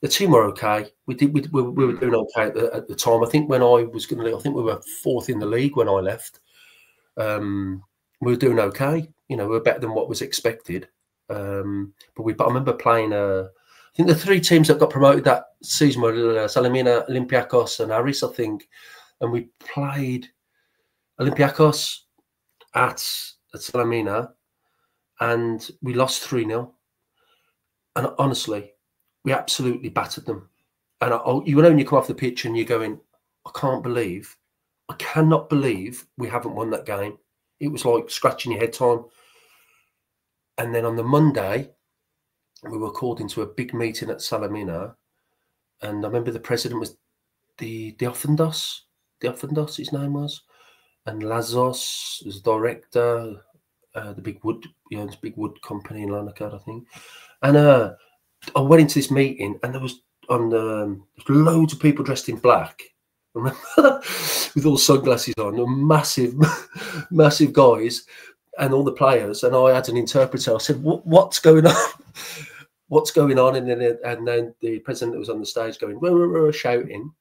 The team were okay. We were doing okay at the time. I think when I was going to leave, I think we were 4th in the league when I left. We were doing okay. You know, we were better than what was expected. But I remember playing. I think the 3 teams that got promoted that season were Salamina, Olympiacos, and Aris, I think. And we played Olympiacos at Salamina, and we lost 3-0. And honestly, we absolutely battered them. And you know when you come off the pitch and you're going, I cannot believe we haven't won that game. It was like scratching your head time. And then on the Monday, we were called into a big meeting at Salamina. And I remember the president was Diophandos, his name was. And Lazos was the director. the big wood, this big wood company in Lanarkard, I think. And I went into this meeting, and there was loads of people dressed in black, remember, with all sunglasses on, massive, massive guys, and all the players. And I had an interpreter. I said, "What's going on? What's going on?" And then the president was on the stage going, "Rah, rah, rah," shouting.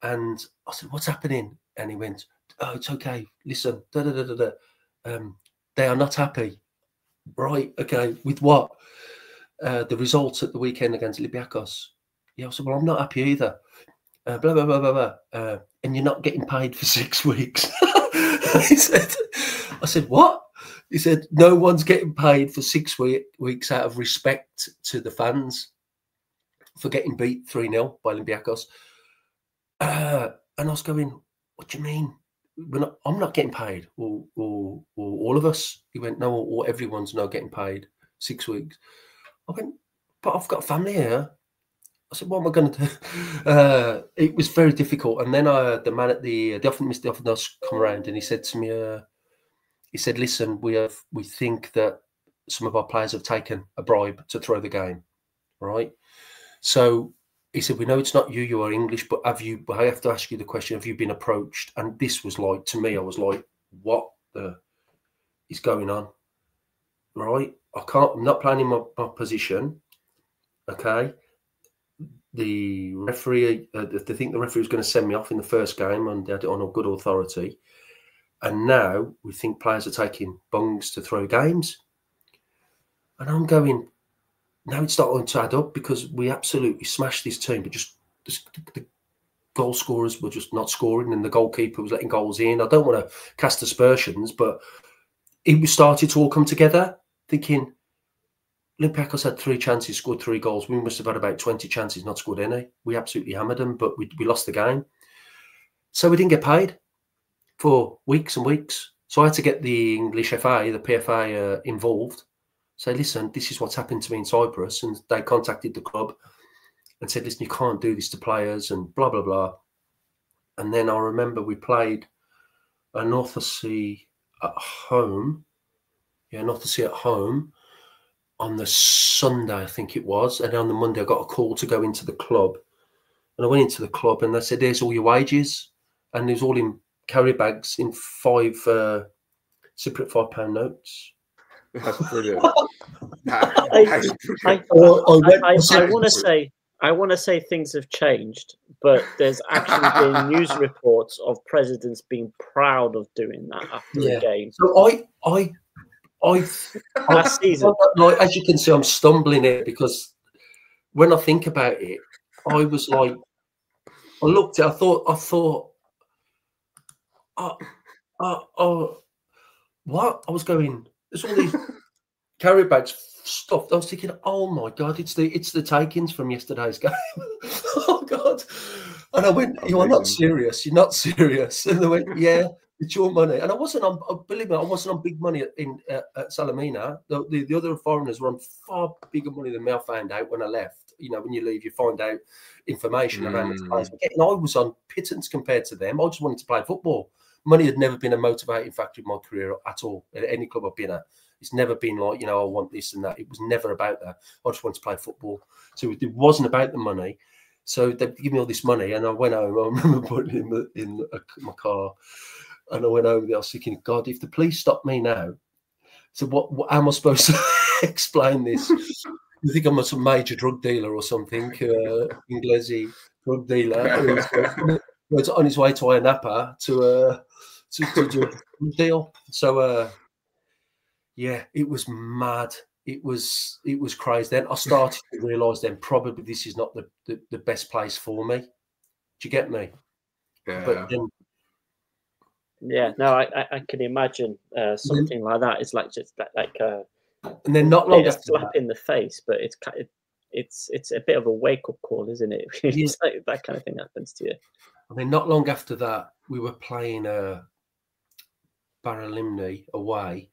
And I said, "What's happening?" And he went, "Oh, it's okay. Listen, da da da da da. They are not happy." Right? Okay. With what? The results at the weekend against Olympiacos. Yeah. I said, "Well, I'm not happy either." Blah blah blah blah blah. And you're not getting paid for 6 weeks. He said. I said, "What?" He said, "No one's getting paid for 6 weeks out of respect to the fans for getting beat 3-0 by Olympiacos." And I was going, "What do you mean? I'm not getting paid, or all of us?" He went, "No, or everyone's not getting paid 6 weeks." I went, "But I've got a family here." I said, "What am I going to do?" It was very difficult. And then the man at the office come around, and he said to me, he said, "Listen, we think that some of our players have taken a bribe to throw the game, right? So," he said, "we know it's not you, you are English, but I have to ask you the question, have you been approached?" And this was like, to me, I was like, what is going on? Right? I'm not playing in my position. Okay. The referee, they think the referee was going to send me off in the first game, and they had it on a good authority. And now we think players are taking bungs to throw games. And I'm going, now it's starting to add up, because we absolutely smashed this team, but just the goal scorers were just not scoring, and the goalkeeper was letting goals in. I don't want to cast aspersions, but it started to all come together, thinking, Olympiacos had 3 chances, scored 3 goals. We must have had about 20 chances, not scored any. We absolutely hammered them, but we lost the game. So we didn't get paid for weeks and weeks. So I had to get the English FA, the PFA, involved. Say, "Listen, this is what's happened to me in Cyprus." And they contacted the club and said, "Listen, you can't do this to players," and blah, blah, blah. And then I remember we played a North Sea at home. Yeah, North Sea at home on the Sunday, I think it was. And on the Monday, I got a call to go into the club. And I went into the club, and they said, "There's all your wages." And it was all in carry bags in 5 separate £5 notes. That's brilliant. I want to say things have changed, but there's actually been news reports of presidents being proud of doing that after the game. So last season, like, as you can see, I'm stumbling here, because when I think about it, I was like, I looked at it, I thought, what? I was going, there's all these carry bags stuffed. I was thinking, oh my God, it's the take-ins from yesterday's game. Oh God. And I went, "You're not serious. You're not serious." And they went, "Yeah, it's your money." And I wasn't on, believe me, I wasn't on big money at Salamina. The other foreigners were on far bigger money than me. I found out when I left. You know, when you leave, you find out information around the place. And I was on pittance compared to them. I just wanted to play football. Money had never been a motivating factor in my career at all, at any club I've been at. It's never been like, I want this and that. It was never about that. I just wanted to play football. So it wasn't about the money. So they give me all this money, and I went home. I remember putting it in my car, and I went home there. I was thinking, God, if the police stop me now, so what am I supposed to explain this? You think I'm a major drug dealer or something, Inglesi drug dealer, who's on his way to Napa to do a deal. So yeah, it was mad. It was crazy. Then I started to realise then probably this is not the best place for me. Do you get me? Yeah. But then, yeah, no, I can imagine something like that. It's like just like and then not long a after slap in the face, but it's a bit of a wake up call, isn't it? It's like that kind of thing happens to you. And then not long after that, we were playing Baralimni away,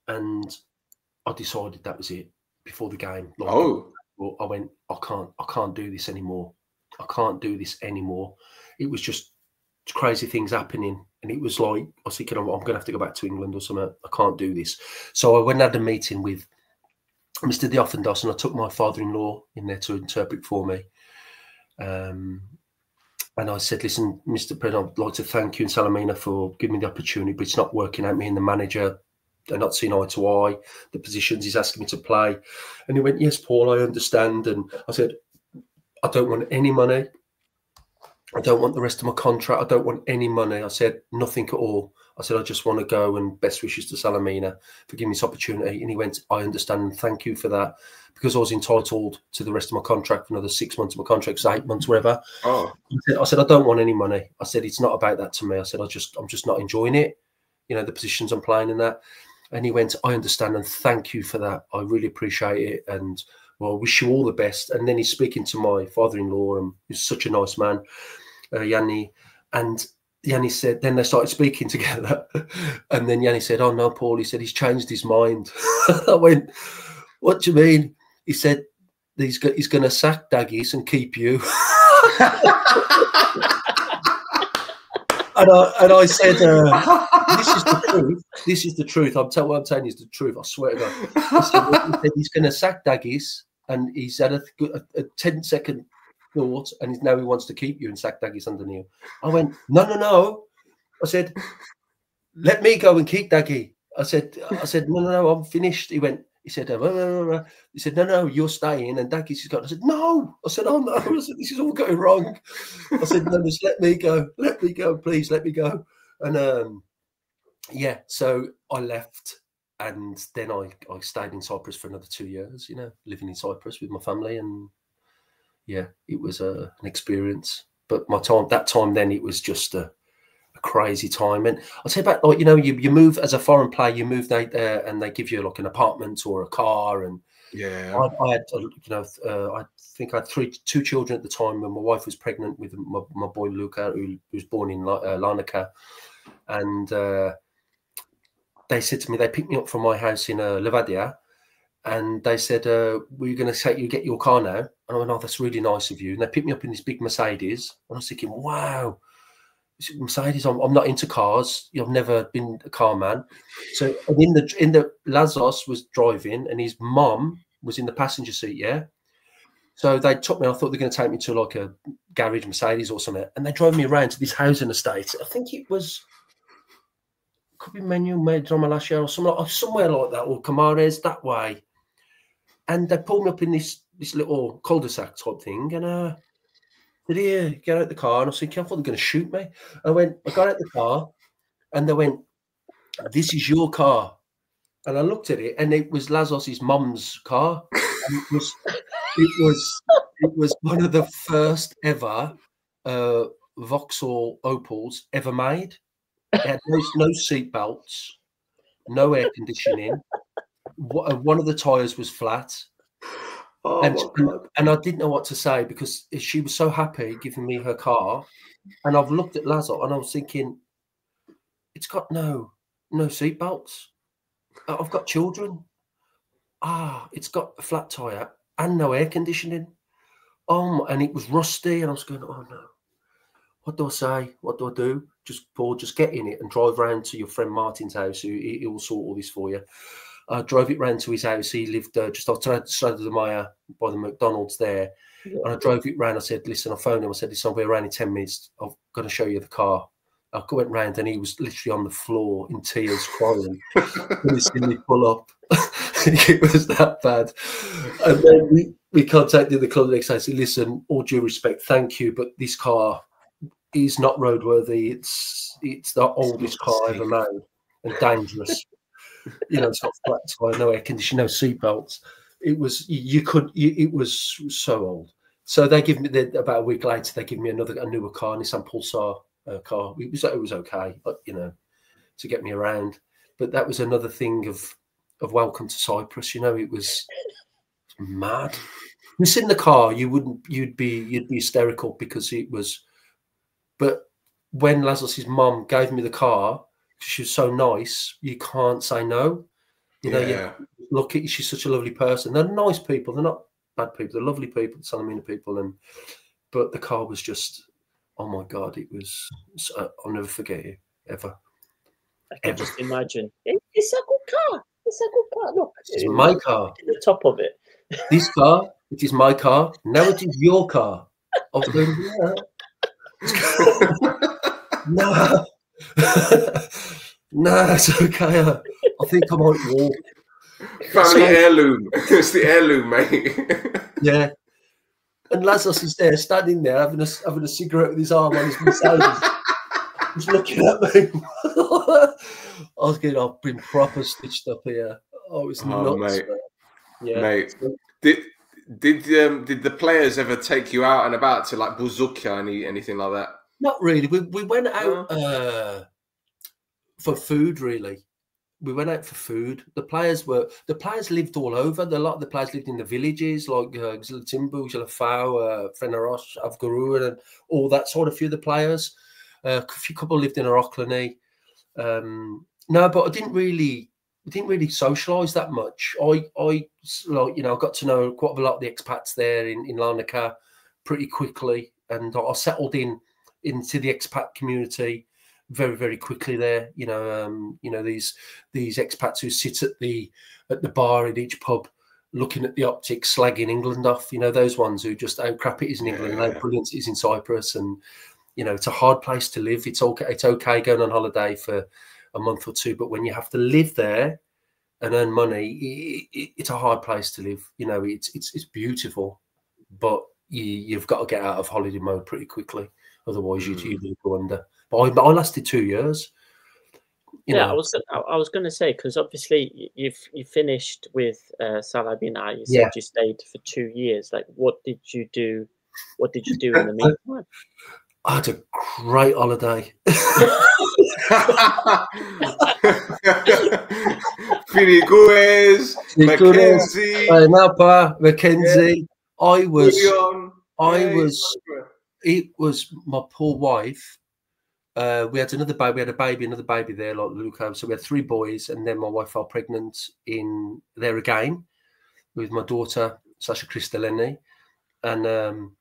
and I decided that was it before the game. Like, I went, I can't do this anymore. I can't do this anymore. It was just crazy things happening And it was like, I was thinking, I'm going to have to go back to England or something. I can't do this. So I went and had a meeting with Mr. Diophandos, and I took my father-in-law in there to interpret for me. And I said, listen, Mr. President, I'd like to thank you and Salamina for giving me the opportunity, but it's not working out. Me and the manager, they're not seeing eye to eye. The positions he's asking me to play. And he went, yes, Paul, I understand. And I said, I don't want any money. I don't want the rest of my contract. I don't want any money. I said, nothing at all. I said, I just want to go, and best wishes to Salamina for giving me this opportunity. And he went, I understand, and thank you for that, because I was entitled to the rest of my contract for another 6 months of my contract, so 8 months, whatever. Oh. I said, I don't want any money. I said, it's not about that to me. I said, I'm just not enjoying it, you know, the positions I'm playing and that. And he went, I understand, and thank you for that. I really appreciate it. And well, I wish you all the best. And then he's speaking to my father-in-law, and he's such a nice man, Yanni. And Yanni said, then they started speaking together. And then Yanni said, oh, no, Paul, he said, he's changed his mind. I went, what do you mean? He said, he's going to sack Daggis and keep you. And I said, this is the truth. This is the truth. What I'm telling you is the truth. I swear to God. He said he's going to sack Daggis, and he's had a 10-second thought, and now he wants to keep you and sack Daggis underneath. I went, no. I said, let me go and keep Daggy. I said, no, I'm finished. He said, no, you're staying, and Daggis is gone. I said, no. I said, oh no. I said, this is all going wrong. I said, no, just let me go, please, let me go. And yeah, so I left, and then I stayed in Cyprus for another 2 years, you know, living in Cyprus with my family. And yeah, it was an experience. But that time then, it was just a crazy time. And I'll tell you about, like, you know, you move as a foreign player, you move there, and they give you like an apartment or a car. And yeah, I had, you know, I think I had two children at the time when my wife was pregnant with my boy Luca, who was born in Larnaca. And they said to me, they picked me up from my house in Levadia, and they said, we're going to say you get your car now. And I went, oh, that's really nice of you. And they picked me up in this big Mercedes, and I was thinking, wow, Mercedes, I'm not into cars. I've never been a car man. So in the Lazos was driving, and his mum was in the passenger seat. Yeah. So they took me. I thought they were going to take me to like a garage Mercedes or something, and they drove me around to this housing estate. I think it was, could be Menu Dromalasha or somewhere like that, or Camares that way. And they pulled me up in this little cul-de-sac type thing, and said, here, get out the car. And I was thinking, I thought they were going to shoot me. I got out the car, and they went, this is your car. And I looked at it, and it was Lazos's mum's car. And it was one of the first ever Vauxhall Opals ever made. It had no seat belts, no air conditioning. One of the tyres was flat. Oh, and I didn't know what to say, because she was so happy giving me her car. And I've looked at Lazo, and I was thinking, it's got no seat belts. I've got children. It's got a flat tyre and no air conditioning. And it was rusty, and I was going, oh no. What do I say? What do I do? Paul, just get in it and drive round to your friend Martin's house. He will sort all this for you. I drove it round to his house. He lived just outside the Maya by the McDonald's there. Yeah. And I drove it round. I said, listen, I phoned him. I said, listen, I'll be around in 10 minutes. I'm going to show you the car. I went round, and he was literally on the floor in tears, crying. When he seen me pull up. It was that bad. And then we contacted the club the next day and said, listen, all due respect, thank you, but this car is not roadworthy. It's the oldest car ever made, and dangerous. You know, it's got flat tire, no air conditioning, no seatbelts. It was it was so old. So they give me about a week later. They give me a newer car, Nissan Pulsar car. It was okay, you know, to get me around. But that was another thing of welcome to Cyprus. You know, it was mad. You sit in the car, you'd be hysterical, because it was. But when Lazarus's mum gave me the car, she was so nice, you can't say no. You know, yeah. Look, she's such a lovely person. They're nice people. They're not bad people. They're lovely people, Salamina people. But the car was just, oh my God, it was. I'll never forget it. ever. I can just imagine. It's a good car. It's a good car. Look, it's my car. At the top of it. This car, it is my car. Now it is your car. I was going, no. No, it's okay. I think I might walk. Family heirloom. It's the heirloom, mate. Yeah. And Lazos is there, standing there, having a cigarette with his arm on his Mercedes. He's looking at me. I was getting, I've been proper stitched up here. Oh, it's nuts, mate. Yeah. Mate, did the players ever take you out and about to like Buzukya, anything like that? Not really. We went out for food, really. We went out for food. The players lived all over. A lot of the players lived in the villages, like Zlatimbu, Zlafau, Fenerosh, Avgarur, and all that sort of few of the players. A few couple lived in Arochlany. No, but I didn't really socialise that much. I got to know quite a lot of the expats there in Larnaca pretty quickly, and I settled into the expat community very, very quickly there. These expats who sit at the bar at each pub looking at the optics, slagging England off, those ones who just how crap it is in England, how brilliant it is in Cyprus, and it's a hard place to live. It's okay going on holiday for a month or two, but when you have to live there and earn money, it's a hard place to live. It's beautiful, but you've got to get out of holiday mode pretty quickly, otherwise you do go under. But I lasted 2 years. I was going to say, because obviously you finished with Salamina. You said you stayed for 2 years. Like, what did you do? What did you do in the meantime? I had a great holiday. Finigues, Mackenzie, Mappa, Mackenzie. It was my poor wife. We had another baby. We had another baby there, like Luca. So we had 3 boys, and then my wife fell pregnant in there again with my daughter, Sasha Kristaleni, and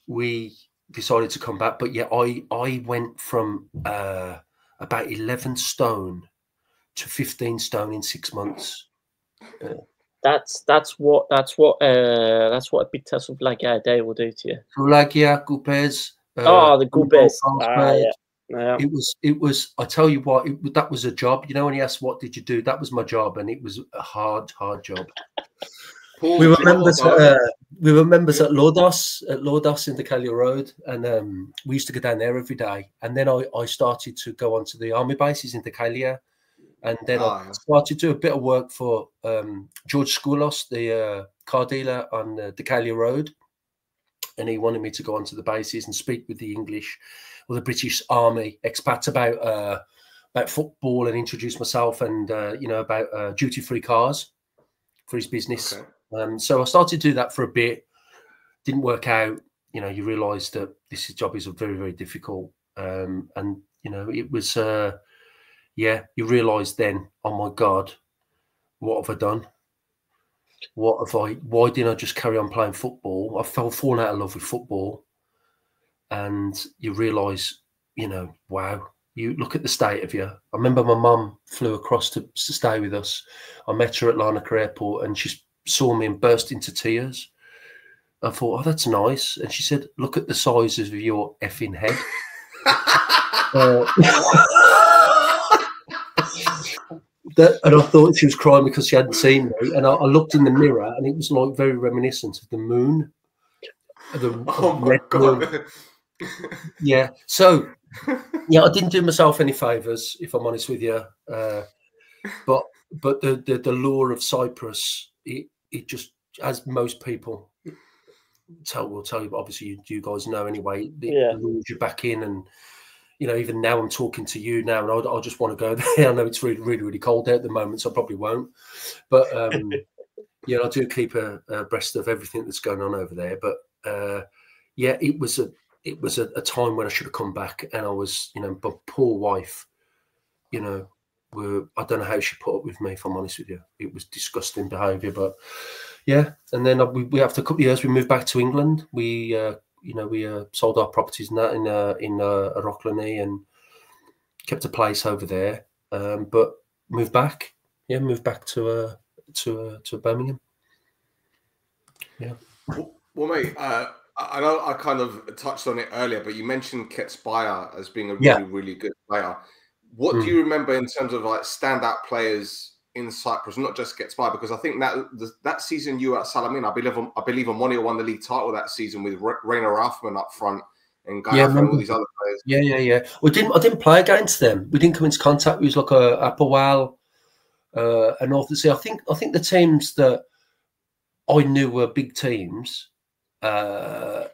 we decided to come back. But yeah, I went from about 11 stone to 15 stone in 6 months. That's what a bit of a day will do to you. Lagia, Gupes. The Gupes. Yeah. It was. I tell you what, that was a job. When he asked, "What did you do?" That was my job, and it was a hard job. We were members at Lodos in the Calio Road, and we used to go down there every day. And then I started to go onto the army bases in Decalia, and then I started to do a bit of work for George Skoulos, the car dealer on the Decalia Road, and he wanted me to go onto the bases and speak with the English or the British Army expats about football and introduce myself and about duty-free cars for his business. Okay. So I started to do that for a bit. Didn't work out. You realise that this job is very, very difficult. And it was. You realise then, oh my God, what have I done? Why didn't I just carry on playing football? I fallen out of love with football. And you realise, wow, you look at the state of you. I remember my mum flew across to stay with us. I met her at Larnaca Airport, and she saw me and burst into tears. I thought, oh, that's nice. And she said, look at the size of your effing head. And I thought she was crying because she hadn't seen me. And I looked in the mirror, and it was like very reminiscent of the moon. Oh my God. Yeah. So, I didn't do myself any favours, if I'm honest with you. But the lure of Cyprus, it just, as most people will tell you, but obviously you guys know anyway, it lures you back in. And even now I'm talking to you now, and I just want to go there. I know it's really, really, really cold there at the moment, so I probably won't. But I do keep abreast of everything that's going on over there. But it was a time when I should have come back, and I was, my poor wife, I don't know how she put up with me, if I'm honest with you. It was disgusting behaviour, but yeah. And then we after a couple of years, we moved back to England. We sold our properties and that in Arochlany, and kept a place over there, but moved back. Yeah, moved back to Birmingham. Yeah. Well, mate, I know I kind of touched on it earlier, but you mentioned Ketspire as being a really, really good player. What do you remember in terms of like standout players in Cyprus, not just Ketspire? Because I think that season you were at Salamina, I believe Omonia won the league title that season with Rainer Raufman up front and Gaiafa and all these other players. Yeah. I didn't play against them. We didn't come into contact. We was like a Appawal, and North Sea. I think the teams that I knew were big teams. I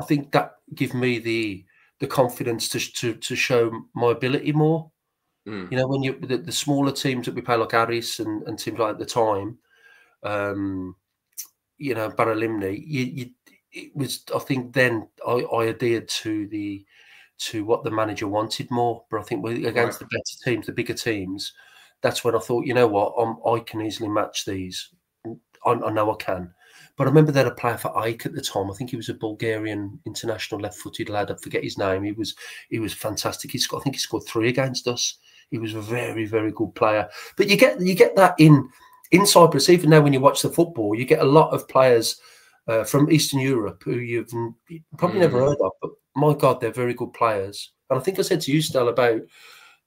think that give me the confidence to show my ability more. You know, when the smaller teams that we play, like Aris and teams like at the time, you know, Baralimni, it was, I think then I adhered to what the manager wanted more. But I think against the better teams, the bigger teams, that's when I thought, you know what, I can easily match these. I know I can. But I remember they had a player for Ike at the time. I think he was a Bulgarian international left-footed lad. I forget his name. He was fantastic. I think he scored 3 against us. He was a very, very good player. But you get that in Cyprus. Even now, when you watch the football, you get a lot of players from Eastern Europe who you've probably never heard of. But my God, they're very good players. And I think I said to you, Stel, about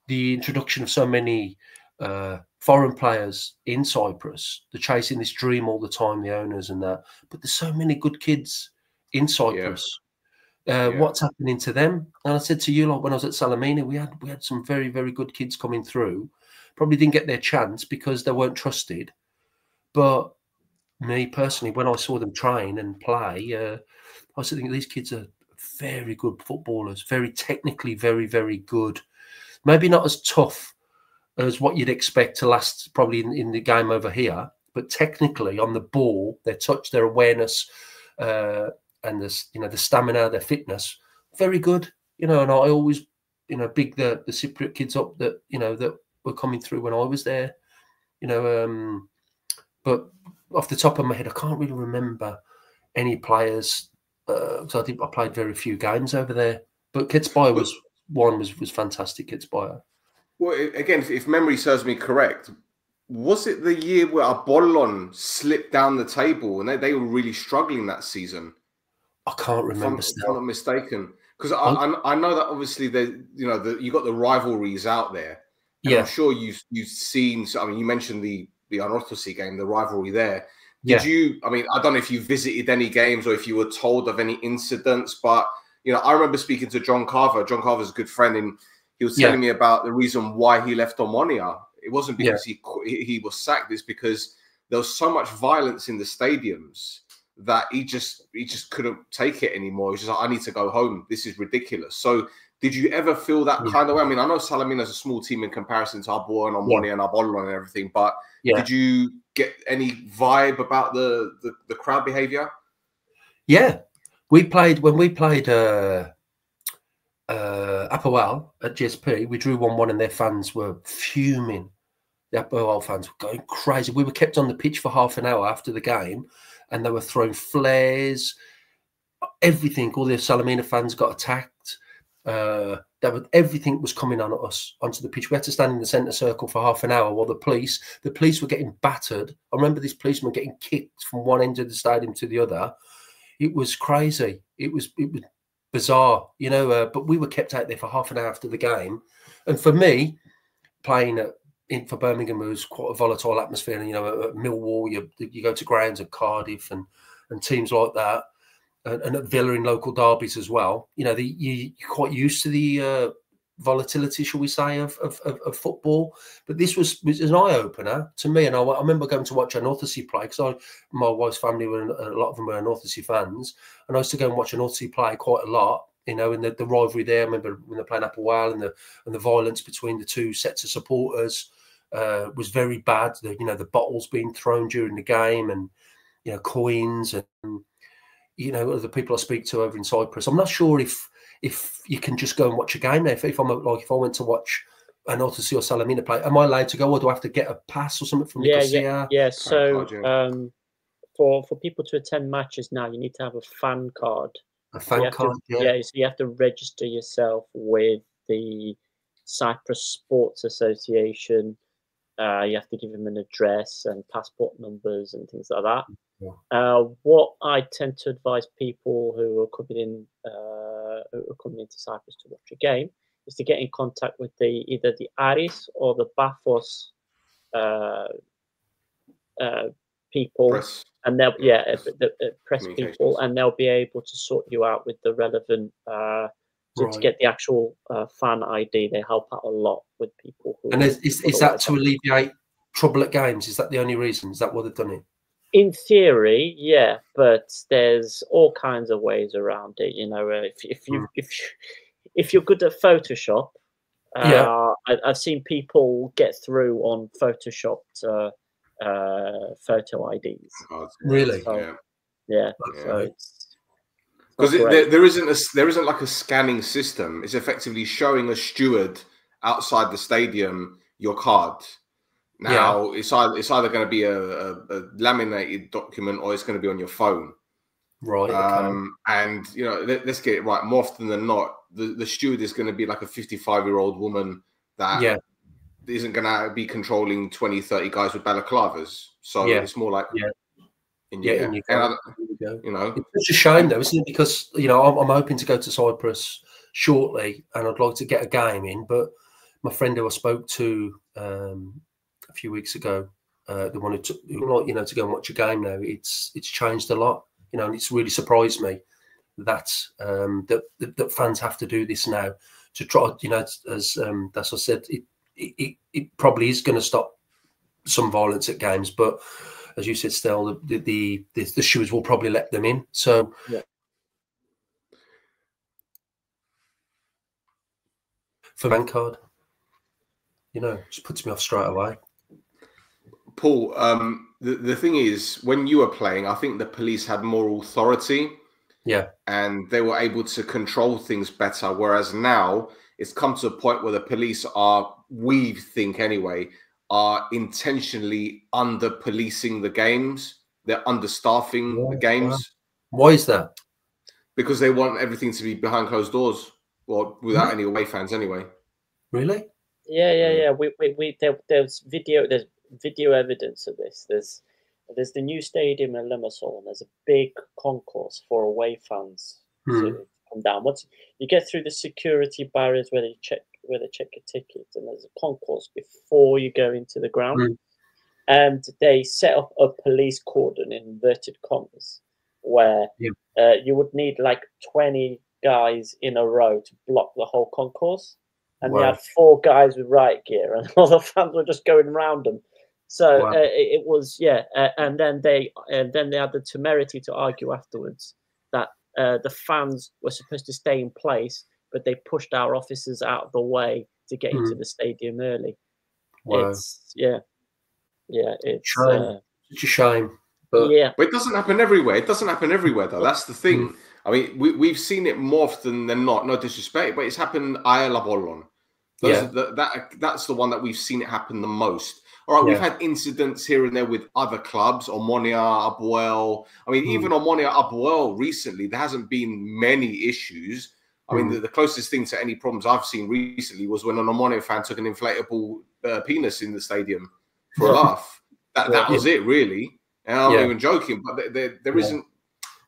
the introduction of so many foreign players in Cyprus. They're chasing this dream all the time, the owners and that. But there's so many good kids in Cyprus. What's happening to them? And I said to you, like when I was at Salamina, we had some very, very good kids coming through. Probably didn't get their chance because they weren't trusted. But me personally, when I saw them train and play, I was thinking these kids are very good footballers, very technically, very, very good. Maybe not as tough as what you'd expect to last probably in the game over here, but technically on the ball, their touch, their awareness, and this, you know, the stamina, their fitness, very good. You know, and I always, you know, big the Cypriot kids up that, you know, that were coming through when I was there. You know, but off the top of my head, I can't really remember any players. So I think I played very few games over there. But Ketspire was fantastic. Ketspire. Well, again, if memory serves me correct, was it the year where Apollon slipped down the table and they were really struggling that season? I can't remember. If I'm not mistaken, because I know that obviously you got the rivalries out there. And I'm sure you've seen. I mean, you mentioned the Anorthosis game, the rivalry there. Did you? I mean, I don't know if you visited any games or if you were told of any incidents, but you know, I remember speaking to John Carver. John Carver's a good friend, and he was telling me about the reason why he left Omonia. It wasn't because he was sacked. It's because there was so much violence in the stadiums that he just couldn't take it anymore. He was just like, I need to go home. This is ridiculous. So did you ever feel that kind of way? I mean, I know Salamina is a small team in comparison to Arbor and Omonia and Apollon and everything, but did you get any vibe about the crowd behavior? Yeah. When we played Appawal at GSP, we drew 1-1 and their fans were fuming. The Appawal fans were going crazy. We were kept on the pitch for half an hour after the game and they were throwing flares, everything. All the Salamina fans got attacked. Everything was coming on us onto the pitch. We had to stand in the centre circle for half an hour while the police were getting battered. I remember this policeman getting kicked from one end of the stadium to the other. It was crazy. It was bizarre, you know, but we were kept out there for half an hour after the game. And for me, playing for Birmingham was quite a volatile atmosphere. And, you know, at Millwall, you go to grounds at Cardiff and teams like that. And at Villa in local derbies as well. You know, you're quite used to the volatility, shall we say, of football. But this was an eye-opener to me. And I remember going to watch Anorthosis play because my wife's family a lot of them were Anorthosis fans. And I used to go and watch Anorthosis play quite a lot, you know, and the rivalry there. I remember when they're playing Appawal and the violence between the two sets of supporters was very bad. The bottles being thrown during the game and, you know, coins and, you know, other people I speak to over in Cyprus. I'm not sure if you can just go and watch a game there. If I went to watch an Anorthosis or Salamina play, am I allowed to go or do I have to get a pass or something from Nicosia? Yeah. So for people to attend matches now, you need to have a fan card. A fan card, so you have to register yourself with the Cyprus Sports Association. You have to give them an address and passport numbers and things like that. Yeah. What I tend to advise people who are coming into Cyprus to watch a game is to get in contact with either the Aris or the Bafos people, Press. and they'll the press people, and they'll be able to sort you out with the relevant. To get the actual fan ID, they help out a lot with people. And is that to alleviate trouble at games? Is that the only reason? Is that what they've done it? In theory, yeah, but there's all kinds of ways around it. You know, if you're good at Photoshop, I've seen people get through on photoshopped photo IDs. Really? So, yeah. So it's because there isn't like a scanning system. It's effectively showing a steward outside the stadium your card. Now it's either going to be a laminated document or it's going to be on your phone. Right. And you know, let's get it right. More often than not, the steward is going to be like a 55-year-old woman that isn't going to be controlling 20, 30 guys with balaclavas. So it's more like you know, it's a shame though, isn't it? Because you know, I'm hoping to go to Cyprus shortly, and I'd like to get a game in. But my friend who I spoke to a few weeks ago, they wanted to, to go and watch a game now. It's changed a lot, you know, and it's really surprised me that that fans have to do this now to try, you know, as I said, it probably is going to stop some violence at games, but as you said, still the stewards will probably let them in. So for bank card, you know, just puts me off straight away. Paul, the thing is, when you were playing, I think the police had more authority. Yeah. And they were able to control things better. Whereas now it's come to a point where the police are, we think anyway, are intentionally under-policing the games. They're understaffing the games. Why is that? Because they want everything to be behind closed doors. Well, without any away fans anyway. Really? Yeah. There's video evidence of this. There's the new stadium in Limassol, and there's a big concourse for away fans to come down. Once you get through the security barriers where they check your ticket, and there's a concourse before you go into the ground, and they set up a police cordon in inverted commas, where you would need like 20 guys in a row to block the whole concourse, and they had 4 guys with riot gear, and all the fans were just going around them. So it was and then they had the temerity to argue afterwards that the fans were supposed to stay in place, but they pushed our officers out of the way to get into the stadium early. It's it's such a shame. But but it doesn't happen everywhere. It doesn't happen everywhere though. That's the thing. I mean, we've seen it more often than not. No disrespect, but it's happened at Apollon. That's the one that we've seen it happen the most. All right, we've had incidents here and there with other clubs, Omonia, Apoel. I mean, even Omonia, Apoel recently, there hasn't been many issues. I mean, the closest thing to any problems I've seen recently was when an Omonia fan took an inflatable penis in the stadium for a laugh. That was it, really. And I'm not even joking, but there isn't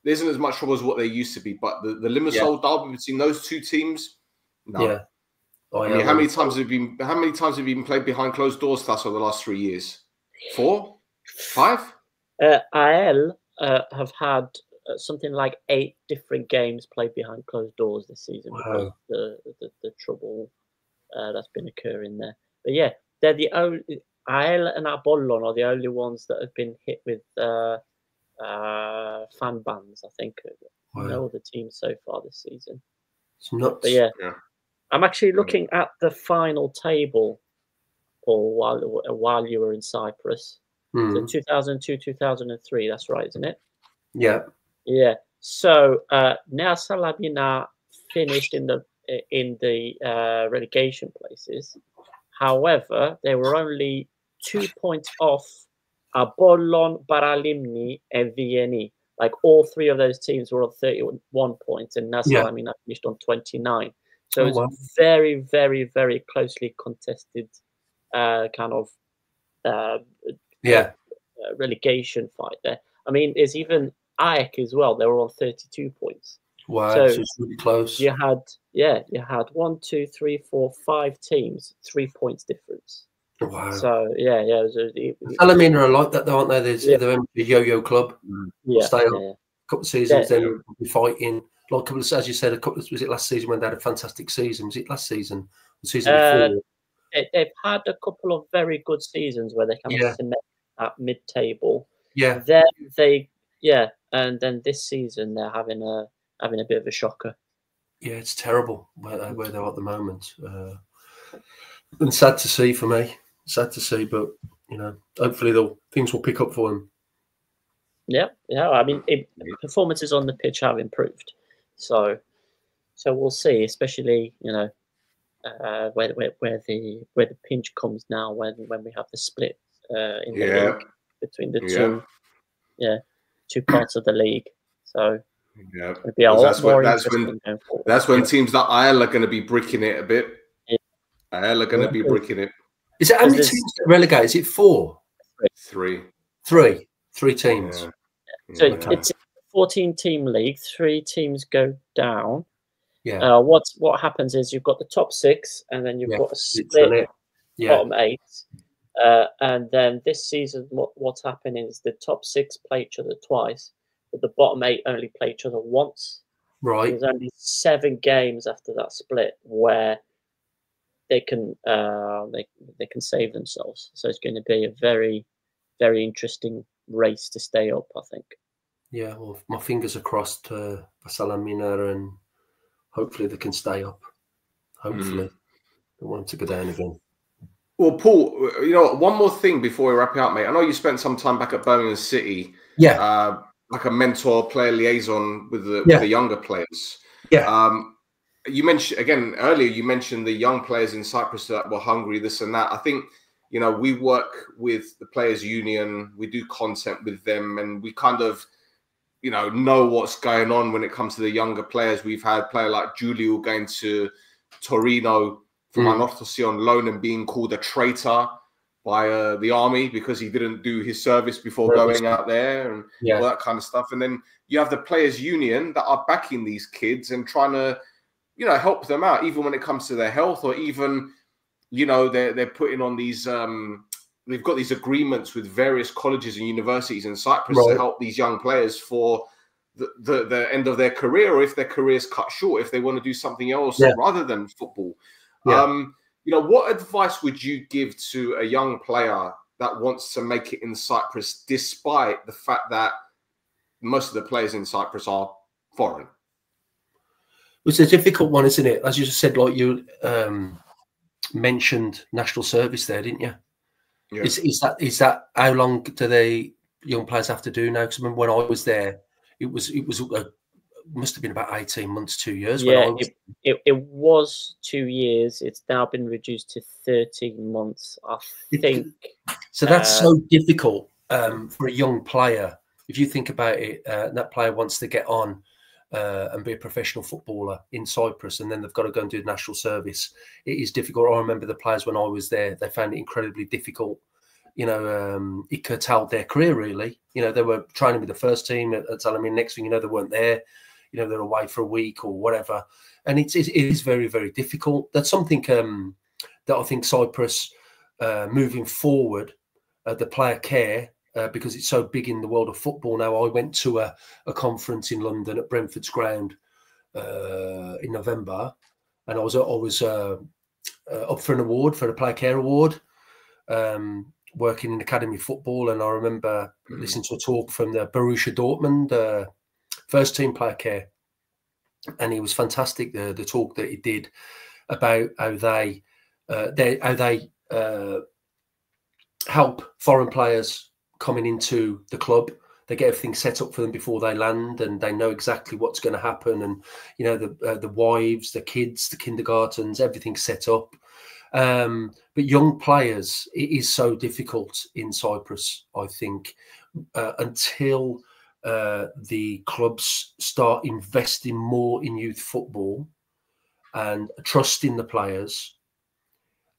as much trouble as what there used to be. But the Limassol derby between those two teams, no. Yeah. I mean, how many times have you been played behind closed doors, Thas, over the last 3 years? 4? 5? AL have had something like 8 different games played behind closed doors this season because the trouble that's been occurring there. But yeah, they're the only AL and Apollon are the only ones that have been hit with fan bans. I think no other teams so far this season. It's nuts. But yeah. I'm actually looking at the final table, Paul, while you were in Cyprus. So 2002, 2003, that's right, isn't it? Yeah. Yeah. So Nēas Salamina finished in the relegation places. However, they were only 2 points off Apollon, Paralimni, and Vieni. Like all 3 of those teams were on 31 points, and Nēas Salamina finished on 29. So it's very, very, very closely contested kind of relegation fight there. I mean, there's even AEK as well. They were on 32 points. Wow, so it's really close. You had 1, 2, 3, 4, 5 teams, 3 points difference. Wow. So Salamina are like that, though, aren't they? There's the yo-yo club. Stay up a couple of seasons, then be fighting. Like a couple of, as you said, was it last season when they had a fantastic season? Was it last season? The season before? They've had a couple of very good seasons where they kind of cement at mid-table. Yeah. Then and then this season they're having a bit of a shocker. Yeah, it's terrible where they're at the moment. And sad to see for me. Sad to see, but hopefully things will pick up for them. Yeah. I mean, performances on the pitch have improved, so we'll see. Especially where the pinch comes now when we have the split in the league between the two parts of the league. So it'll be a lot more interesting going forward. That's when teams like Isle are going to be bricking it a bit. Isle are going to be bricking it. Is it how many teams get relegated? Is it 4? 3. 3 teams. Yeah. So it's a 14-team league. 3 teams go down. Yeah. What happens is you've got the top 6, and then you've got a split bottom 8. And then this season, what's happening is the top 6 play each other twice, but the bottom 8 only play each other once. Right. There's only 7 games after that split where they can save themselves. So it's going to be a very, very interesting race to stay up, I think. Yeah, well, my fingers are crossed for Salamina, and hopefully they can stay up. Hopefully. Don't want them to go down again. Well, Paul, one more thing before we wrap it up, mate. I know you spent some time back at Birmingham City. Yeah. Like a mentor, player liaison with the younger players. Yeah. You mentioned, again, earlier, you mentioned the young players in Cyprus that were hungry, this and that. I think, we work with the Players Union. We do content with them, and we kind of, know what's going on when it comes to the younger players. We've had a player like Giulio going to Torino from Anorthosis on loan and being called a traitor by the army because he didn't do his service before going out there and all that kind of stuff. And then you have the Players Union that are backing these kids and trying to, help them out, even when it comes to their health, or even, they're putting on these, they've got these agreements with various colleges and universities in Cyprus to help these young players for the end of their career, or if their career is cut short, if they want to do something else rather than football. What advice would you give to a young player that wants to make it in Cyprus, despite the fact that most of the players in Cyprus are foreign? It's a difficult one, isn't it? As you just said, like you mentioned national service there, didn't you? Yeah. Is that how long do the young players have to do now? Because I remember when I was there, it must have been about 18 months, 2 years. Yeah, it was 2 years. It's now been reduced to 13 months, I think. So that's so difficult for a young player. If you think about it, that player wants to get on and be a professional footballer in Cyprus, and then they've got to go and do national service. It is difficult. I remember the players when I was there, they found it incredibly difficult. It curtailed their career, really. They were training with the first team at Salamina. Next thing you know, they weren't there. They're away for a week or whatever. And it is very, very difficult. That's something that I think Cyprus, moving forward, the player care, because it's so big in the world of football now. I went to a conference in London at Brentford's ground in November, and I was up for an award, for the player care award, working in academy football. And I remember listening to a talk from the Borussia Dortmund first team player care, and it was fantastic, the talk that he did about how they help foreign players coming into the club. They get everything set up for them before they land, and they know exactly what's going to happen. And the wives, the kids, the kindergartens, everything's set up. But young players, it is so difficult in Cyprus, I think, until the clubs start investing more in youth football. and trusting the players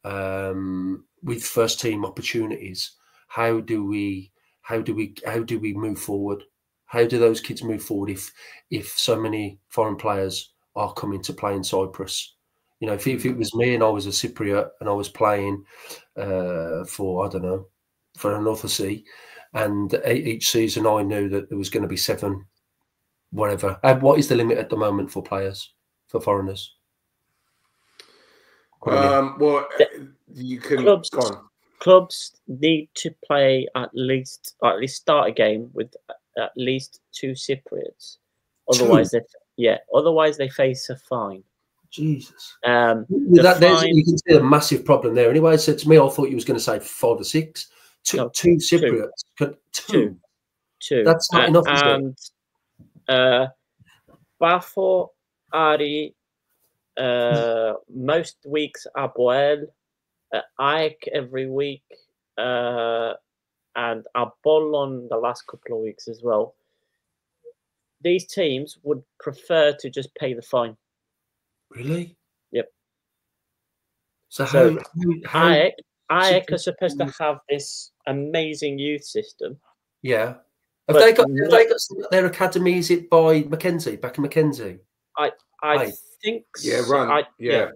with first team opportunities. How do we move forward? How do those kids move forward if so many foreign players are coming to play in Cyprus? You know, if it was me and I was a Cypriot and I was playing for, I don't know, for another sea, and each season I knew that there was going to be 7, whatever. What is the limit at the moment for players, for foreigners? Well, you can clubs, go on. Clubs need to play at least start a game with at least 2 Cypriots. Otherwise, otherwise they face a fine. Jesus. You can see a massive problem there. Anyway, so to me, I thought you was going to say 5 or 6. Two Cypriots. Two. That's not enough. And Bafo, Ari, most weeks Aboel, Ike every week, and Apollon the last couple of weeks as well. These teams would prefer to just pay the fine. Really? Yep. So how Ike are supposed to have this amazing youth system. Yeah. Have they got their academy? Is it by Mackenzie, back in Mackenzie? I think so. Yeah.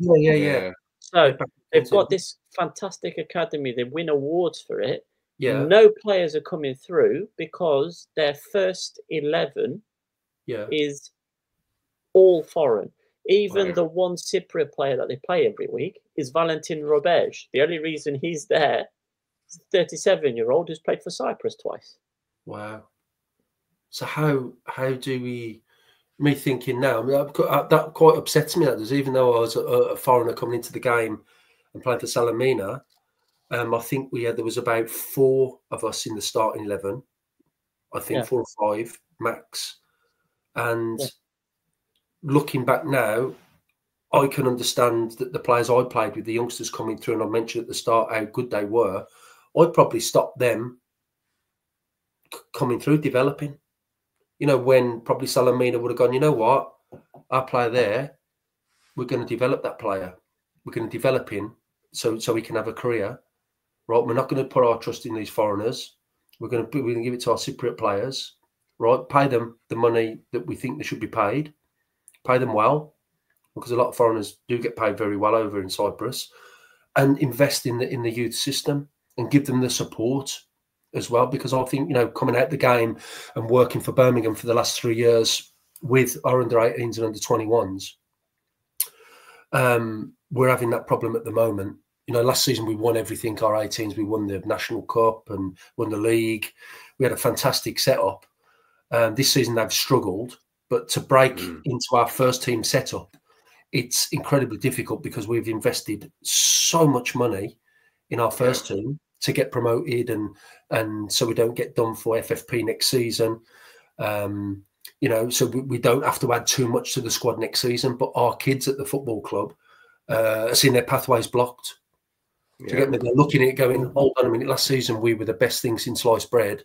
So they've got this fantastic academy. They win awards for it. Yeah. No players are coming through because their first 11 is all foreign. Even the one Cypriot player that they play every week is Valentin Robej. The only reason he's there is a 37-year-old who's played for Cyprus twice. Wow. So how do we? Me thinking now, I mean, that quite upsets me. That does, even though I was a foreigner coming into the game and playing for Salamina, I think there was about 4 of us in the starting 11. I think 4 or 5 max. And looking back now, I can understand that the players I played with, the youngsters coming through, and I mentioned at the start how good they were. I'd probably stop them coming through, developing. You know, when probably Salamina would have gone, you know what, our player there, we're going to develop that player. We're going to develop him so he can have a career. Right? We're not going to put our trust in these foreigners. We're going to give it to our Cypriot players. Right? Pay them the money that we think they should be paid. Pay them well, because a lot of foreigners do get paid very well over in Cyprus, and invest in the youth system and give them the support as well. Because I think, you know, coming out the game and working for Birmingham for the last 3 years with our under-18s and under-21s, we're having that problem at the moment. You know, last season we won everything. Our 18s, we won the National Cup and won the league. We had a fantastic setup. This season they've struggled, but to break into our first team setup, it's incredibly difficult because we've invested so much money in our first team to get promoted, and so we don't get done for FFP next season. You know, so we don't have to add too much to the squad next season. But our kids at the football club are seeing their pathways blocked. They're looking at it going, hold on a minute, last season we were the best thing since sliced bread,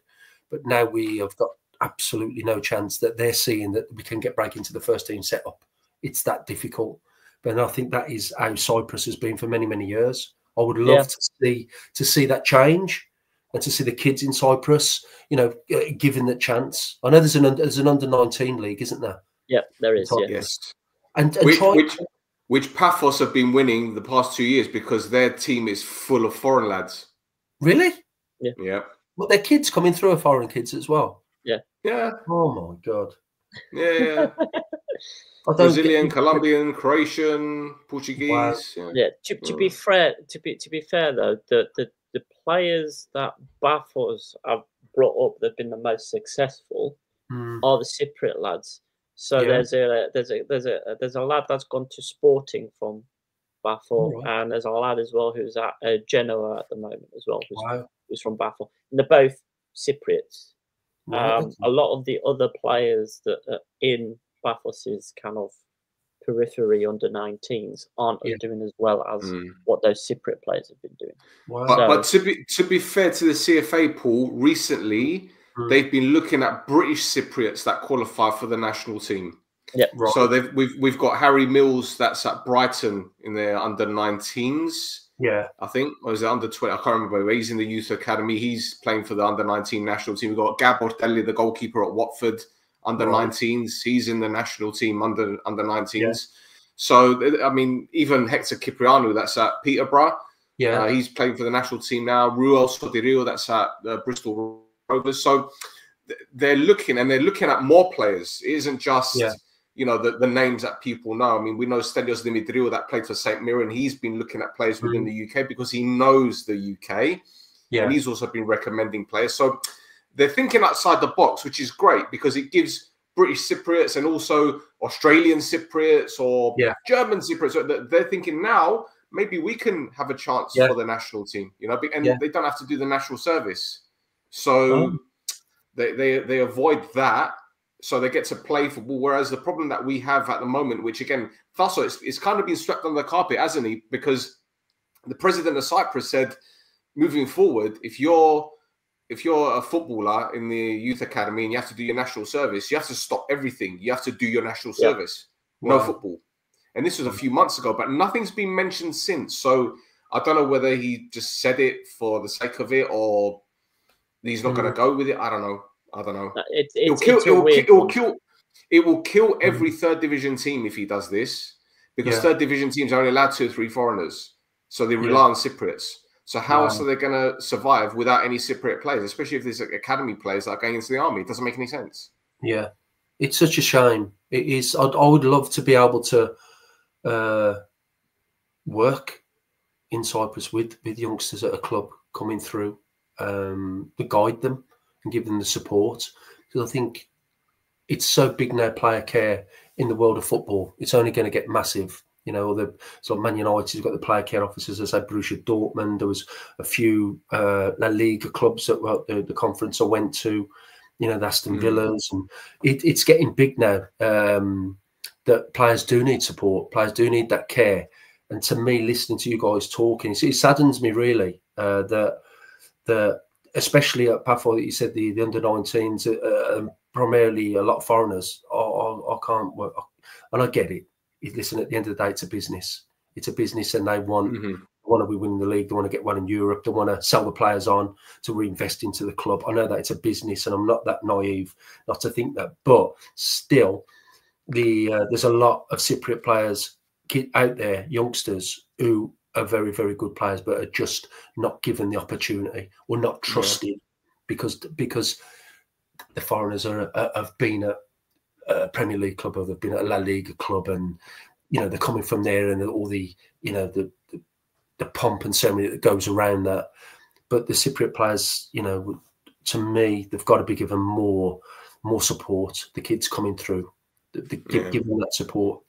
but now we have got absolutely no chance. That they're seeing that we can get back into the first team setup. It's that difficult. But I think that is how Cyprus has been for many, many years. I would love to see that change, and to see the kids in Cyprus, you know, given the chance. I know there's an under-19 league, isn't there? Yeah, there is. Yes. And which Paphos have been winning the past 2 years because their team is full of foreign lads. Really? Yeah. But their kids coming through are foreign kids as well. Yeah. Oh my God. Yeah. Brazilian, Colombian, Croatian, Portuguese. Wow. To be fair though, the players that Bafos have brought up that've been the most successful are the Cypriot lads. So there's a lad that's gone to Sporting from Bafo, and there's a lad as well who's at Genoa at the moment as well, who's from Bafo. And they're both Cypriots. A lot of the other players that are in Bafos's kind of periphery under 19s aren't doing as well as what those Cypriot players have been doing. Wow. But to be fair to the CFA, Paul, recently they've been looking at British Cypriots that qualify for the national team. Yeah. Right. So we've got Harry Mills that's at Brighton in their under-19s. Yeah. I think, or is it under-20? I can't remember. He's in the youth academy. He's playing for the under-19 national team. We've got Gab Ortelli, the goalkeeper at Watford, under-19s. He's in the national team under-19s. Yeah. So, I mean, even Hector Cipriano, that's at Peterborough. Yeah. He's playing for the national team now. Ruel Sodirio, that's at Bristol Rovers. So they're looking at more players. It isn't just, you know, the names that people know. I mean, we know Stelios Dimitriou that played for St Mirren. He's been looking at players within the UK because he knows the UK. Yeah. And he's also been recommending players. So they're thinking outside the box, which is great because it gives British Cypriots and also Australian Cypriots or German Cypriots. So they're thinking now, maybe we can have a chance for the national team, you know, and they don't have to do the national service. So they avoid that. So they get to play football. Whereas the problem that we have at the moment, which again, Faso, it's kind of been swept under the carpet, hasn't he? Because the president of Cyprus said, moving forward, if you're a footballer in the youth academy and you have to do your national service, you have to stop everything. You have to do your national service. No football. And this was a few months ago, but nothing's been mentioned since. So I don't know whether he just said it for the sake of it or he's not going to go with it. I don't know. It will kill every third division team if he does this, because third division teams are only allowed 2 or 3 foreigners. So they rely on Cypriots. So how else are they going to survive without any Cypriot players, especially if there's academy players that are going into the army? It doesn't make any sense. Yeah. It's such a shame. It is. I would love to be able to work in Cyprus with youngsters at a club coming through, to guide them and give them the support. Because I think it's so big now, player care in the world of football. It's only going to get massive. You know, so Man United's got the player care officers, as I said, Borussia Dortmund. There was a few La Liga clubs that the conference I went to, you know, the Aston Villas. And it's getting big now, that players do need support. Players do need that care. And to me, listening to you guys talking, it saddens me really that especially at PAFO, that you said the under-19s, primarily a lot of foreigners. I can't work. And I get it. Listen, at the end of the day, it's a business. It's a business, and they want to be winning the league. They want to get one in Europe. They want to sell the players on to reinvest into the club. I know that it's a business, and I'm not that naive not to think that. But still, there's a lot of Cypriot players out there, youngsters, who are very, very good players, but are just not given the opportunity or not trusted because the foreigners have been at a Premier League club, or they've been at a La Liga club, and you know they're coming from there, and all the the pomp and ceremony that goes around that. But the Cypriot players, you know, to me, they've got to be given more support. The kids coming through, give them that support.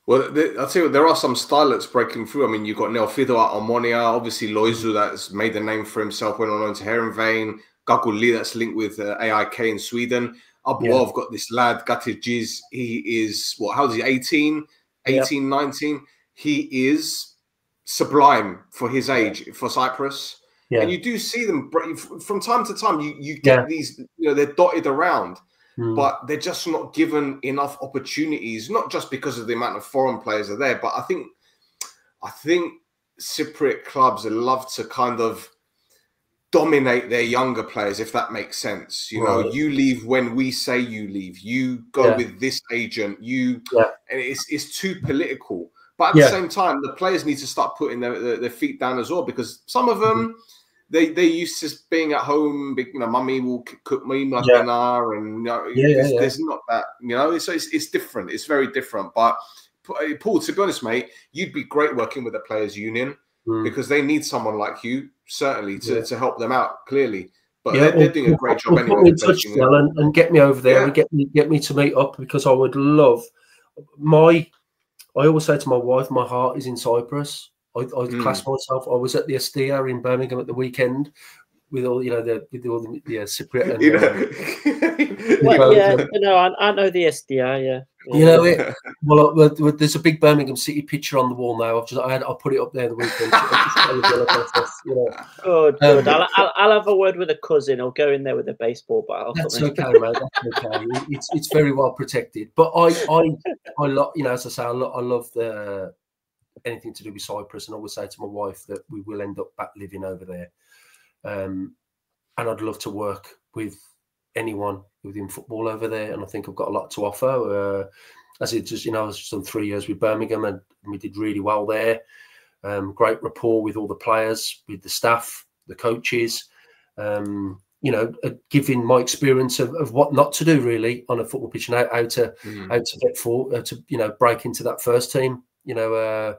Well, I'll tell you, there are some starlets breaking through. I mean, you've got Neofido at Omonia, obviously Loizu that's made a name for himself, went on to Heerenveen, Gaguli that's linked with AIK in Sweden. Abuov, I've got this lad, Gatijiz, he is, how old is he, 18, 19? He is sublime for his age, for Cyprus. Yeah. And you do see them, from time to time, you get these, you know, they're dotted around. But they're just not given enough opportunities, not just because of the amount of foreign players are there, but I think Cypriot clubs love to kind of dominate their younger players, if that makes sense. You know, you leave when we say you leave. You go with this agent. And it's too political. But at the same time, the players need to start putting their feet down as well, because some of them, they're used to being at home. You know, mummy will cook me dinner, and there's not that. You know, so it's different. It's very different. But Paul, to be honest, mate, you'd be great working with the players' union because they need someone like you, certainly, to help them out. Clearly, but they're doing a great job anyway. Put me in touch, and get me over there and get me to meet up, because I would love I always say to my wife, my heart is in Cyprus. I class myself. I was at the Estia in Birmingham at the weekend with all, you know, the Cypriot. And, I know the Estia. You know it. Well, there's a big Birmingham City picture on the wall now. I'll put it up there the weekend. Good. I'll have a word with a cousin. I'll go in there with a baseball bat. That's okay, mate. That's okay. It's very well protected. But I love, you know, as I say, I love the anything to do with Cyprus, and I always say to my wife that we will end up back living over there. And I'd love to work with anyone within football over there, and I think I've got a lot to offer. As it just, you know, I was just done 3 years with Birmingham, and we did really well there. Great rapport with all the players, with the staff, the coaches. You know, giving my experience of what not to do really on a football pitch, and how to get forward, to, you know, break into that first team. You know,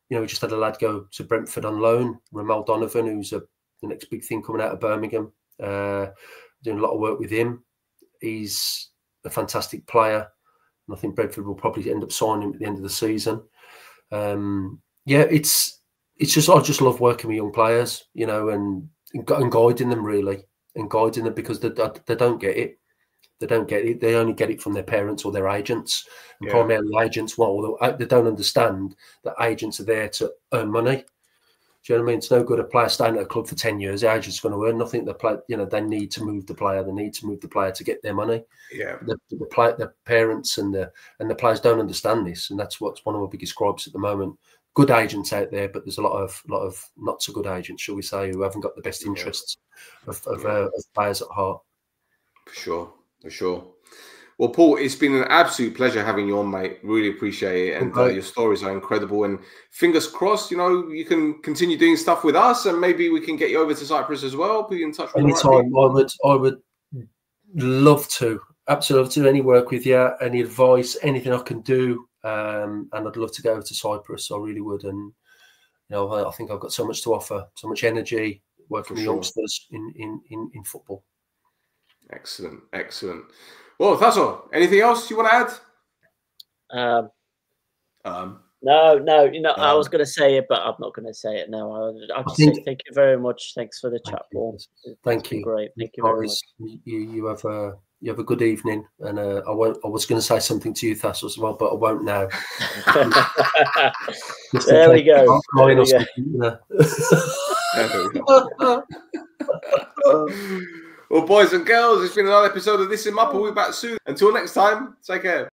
we just had a lad go to Brentford on loan, Ramal Donovan, who's the next big thing coming out of Birmingham. Doing a lot of work with him. He's a fantastic player. I think Brentford will probably end up signing him at the end of the season. Yeah, it's just, I just love working with young players, you know, and guiding them really, and guiding them, because they don't get it. They don't get it. They only get it from their parents or their agents, and primarily agents. Well, they don't understand that agents are there to earn money. Do you know what I mean? It's no good a player staying at a club for 10 years. The agent's going to earn nothing. The player, you know, they need to move the player. They need to move the player to get their money. Yeah. The parents and the players don't understand this, and that's what's one of our biggest gripes at the moment. Good agents out there, but there's a lot of not so good agents, shall we say, who haven't got the best interests of players at heart. For sure. Well, Paul, it's been an absolute pleasure having you on, mate. Really appreciate it. And your stories are incredible. And fingers crossed, you know, you can continue doing stuff with us, and maybe we can get you over to Cyprus as well. Put you in touch with anytime. I would love to. Absolutely love to. Any work with you, any advice, anything I can do. And I'd love to go over to Cyprus. I really would. And, you know, I think I've got so much to offer, so much energy working with youngsters in football. Excellent. Well, Tasso, anything else you want to add? No. You know, I was going to say it, but I'm not going to say it now. I'll just say thank you very much. Thanks for the chat, Paul. Thank you. Great. Thank you very much. You have a good evening, and I was going to say something to you, Tasso, as well, but I won't now. There we go. Well, boys and girls, it's been another episode of This is Mappa. We'll be back soon. Until next time, take care.